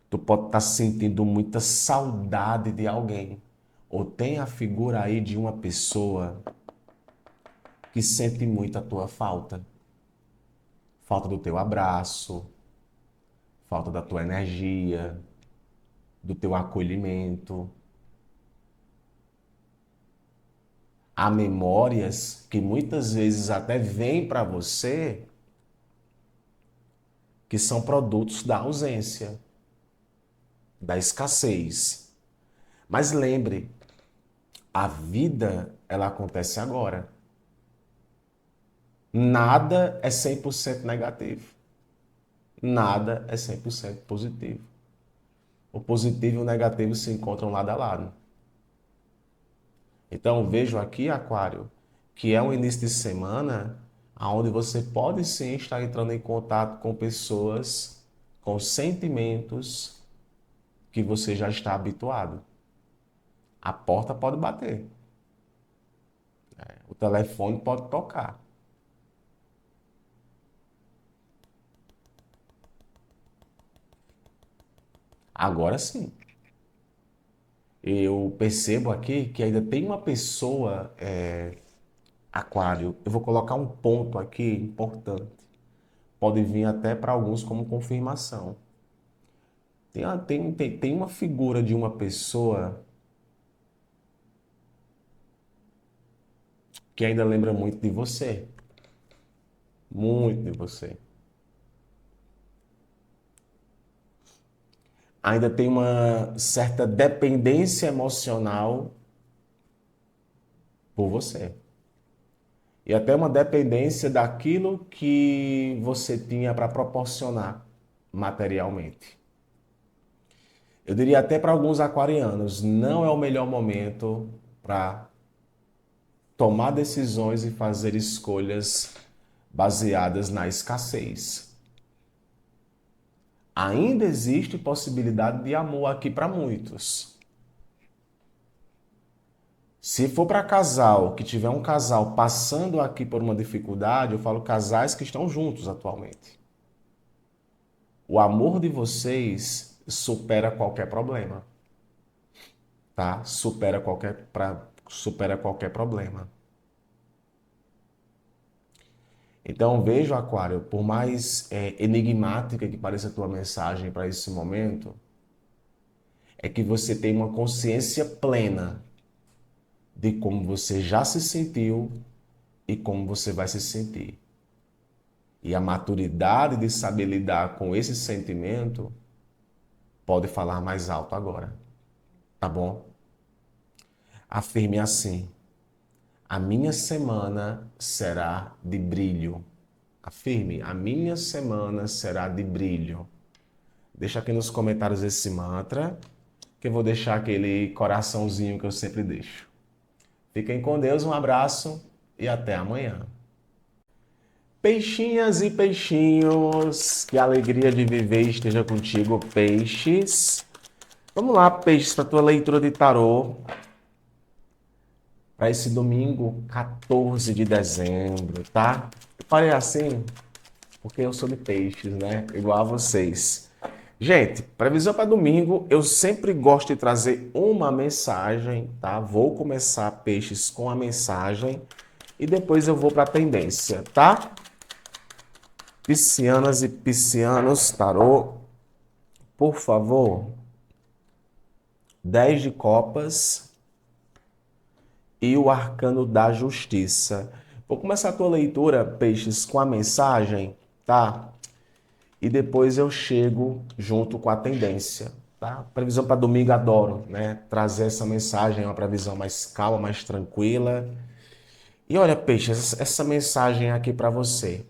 Tu pode estar sentindo muita saudade de alguém. Ou tem a figura aí de uma pessoa que sente muito a tua falta. Falta do teu abraço, falta da tua energia, do teu acolhimento. Há memórias que muitas vezes até vêm para você que são produtos da ausência, da escassez. Mas lembre, a vida ela acontece agora. Nada é 100% negativo. Nada é 100% positivo. O positivo e o negativo se encontram lado a lado. Então vejo aqui, Aquário, que é um início de semana onde você pode sim estar entrando em contato com pessoas, com sentimentos que você já está habituado. A porta pode bater, o telefone pode tocar. Agora sim, eu percebo aqui que ainda tem uma pessoa, Aquário, eu vou colocar um ponto aqui importante. Pode vir até para alguns como confirmação. Tem uma figura de uma pessoa que ainda lembra muito de você. Muito de você. Ainda tem uma certa dependência emocional por você. E até uma dependência daquilo que você tinha para proporcionar materialmente. Eu diria até para alguns aquarianos, não é o melhor momento para tomar decisões e fazer escolhas baseadas na escassez. Ainda existe possibilidade de amor aqui para muitos. Se for para casal, que tiver um casal passando aqui por uma dificuldade, eu falo casais que estão juntos atualmente. O amor de vocês supera qualquer problema, tá? Supera qualquer problema. Então vejo, Aquário, por mais enigmática que pareça a tua mensagem para esse momento, é que você tem uma consciência plena de como você já se sentiu e como você vai se sentir. E a maturidade de saber lidar com esse sentimento pode falar mais alto agora, tá bom? Afirme assim: a minha semana será de brilho. Afirme, a minha semana será de brilho. Deixa aqui nos comentários esse mantra, que eu vou deixar aquele coraçãozinho que eu sempre deixo. Fiquem com Deus, um abraço e até amanhã. Peixinhas e peixinhos, que a alegria de viver esteja contigo, peixes. Vamos lá, peixes, para a tua leitura de tarô para esse domingo, 14 de dezembro, tá? Eu falei assim porque eu sou de peixes, né? Igual a vocês. Gente, previsão para domingo, eu sempre gosto de trazer uma mensagem, tá? Vou começar peixes com a mensagem e depois eu vou para a tendência, tá? Piscianas e piscianos, tarô, por favor. 10 de copas e o arcano da justiça. Vou começar a tua leitura, peixes, com a mensagem, tá? E depois eu chego junto com a tendência, tá? Previsão para domingo, adoro, né? Trazer essa mensagem, uma previsão mais calma, mais tranquila. E olha, peixe, essa mensagem aqui para você.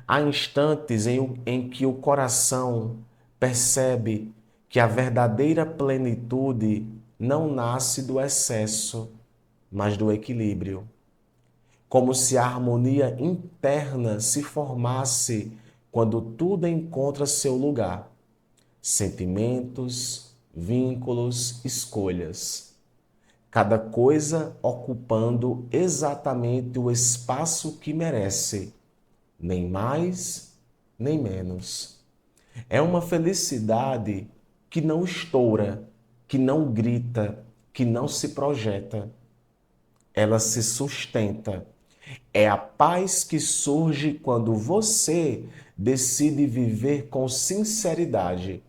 Há instantes em que o coração percebe que a verdadeira plenitude não nasce do excesso, mas do equilíbrio. Como se a harmonia interna se formasse quando tudo encontra seu lugar. Sentimentos, vínculos, escolhas. Cada coisa ocupando exatamente o espaço que merece, nem mais, nem menos. É uma felicidade que não estoura, que não grita, que não se projeta. Ela se sustenta. É a paz que surge quando você decide viver com sinceridade,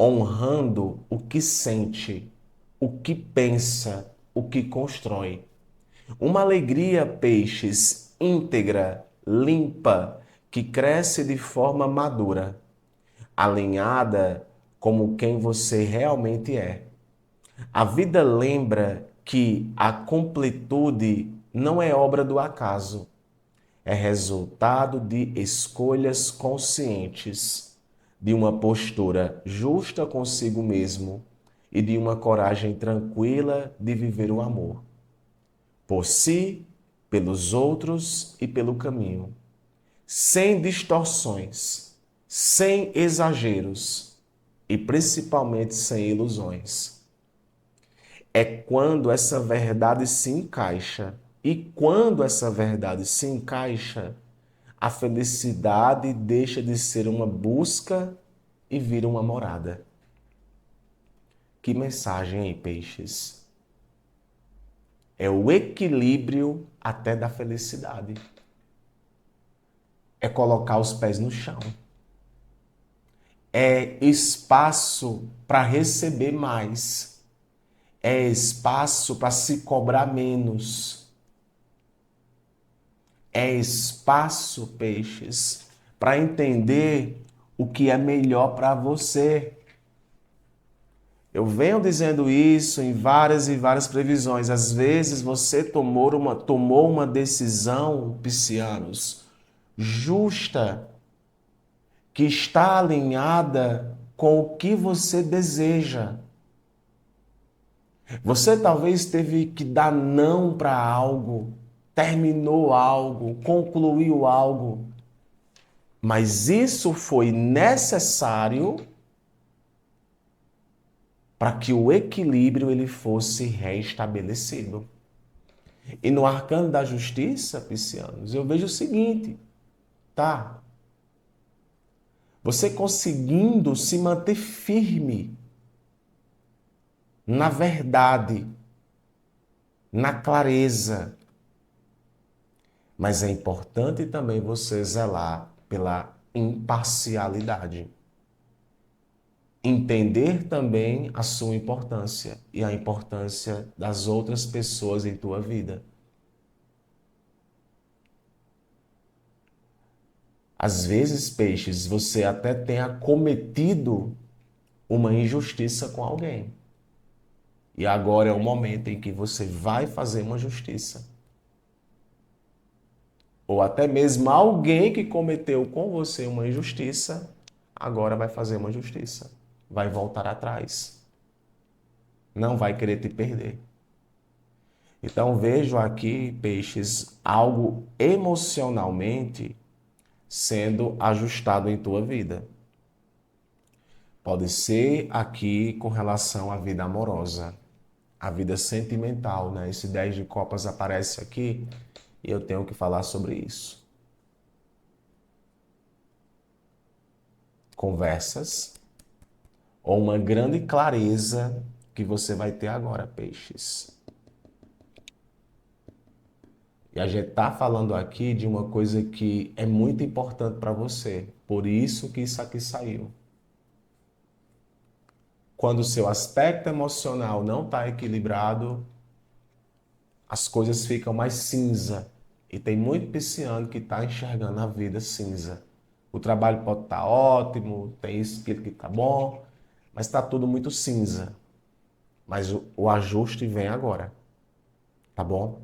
honrando o que sente, o que pensa, o que constrói. Uma alegria, peixes, íntegra, limpa, que cresce de forma madura, alinhada como quem você realmente é. A vida lembra que a completude não é obra do acaso, é resultado de escolhas conscientes, de uma postura justa consigo mesmo e de uma coragem tranquila de viver o amor. Por si, pelos outros e pelo caminho. Sem distorções, sem exageros e principalmente sem ilusões. É quando essa verdade se encaixa. E quando essa verdade se encaixa, a felicidade deixa de ser uma busca e vira uma morada. Que mensagem, hein, peixes? É o equilíbrio até da felicidade. É colocar os pés no chão. É espaço para receber mais. É espaço para se cobrar menos. É espaço, peixes, para entender o que é melhor para você. Eu venho dizendo isso em várias e várias previsões. Às vezes você tomou uma decisão, piscianos, justa, que está alinhada com o que você deseja. Você talvez teve que dar não para algo, terminou algo, concluiu algo, mas isso foi necessário para que o equilíbrio ele fosse restabelecido. E no arcano da justiça, piscianos, eu vejo o seguinte, tá? Você conseguindo se manter firme na verdade, na clareza. Mas é importante também você zelar pela imparcialidade. Entender também a sua importância e a importância das outras pessoas em tua vida. Às vezes, peixes, você até tenha cometido uma injustiça com alguém. E agora é o momento em que você vai fazer uma justiça. Ou até mesmo alguém que cometeu com você uma injustiça, agora vai fazer uma justiça. Vai voltar atrás. Não vai querer te perder. Então vejo aqui, peixes, algo emocionalmente sendo ajustado em tua vida. Pode ser aqui com relação à vida amorosa, à vida sentimental, né? Esse 10 de copas aparece aqui e eu tenho que falar sobre isso. Conversas ou uma grande clareza que você vai ter agora, peixes. E a gente está falando aqui de uma coisa que é muito importante para você. Por isso que isso aqui saiu. Quando o seu aspecto emocional não está equilibrado, as coisas ficam mais cinza. E tem muito pisciano que está enxergando a vida cinza. O trabalho pode estar ótimo, tem isso, aquilo que está bom, mas está tudo muito cinza. Mas o ajuste vem agora, tá bom?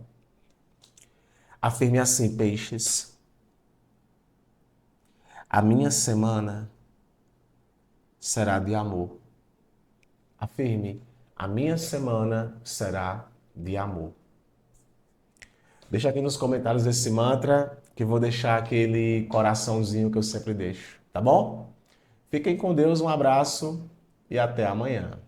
Afirme assim, peixes. A minha semana será de amor. Afirme. A minha semana será de amor. Deixa aqui nos comentários esse mantra, que eu vou deixar aquele coraçãozinho que eu sempre deixo, tá bom? Fiquem com Deus, um abraço e até amanhã.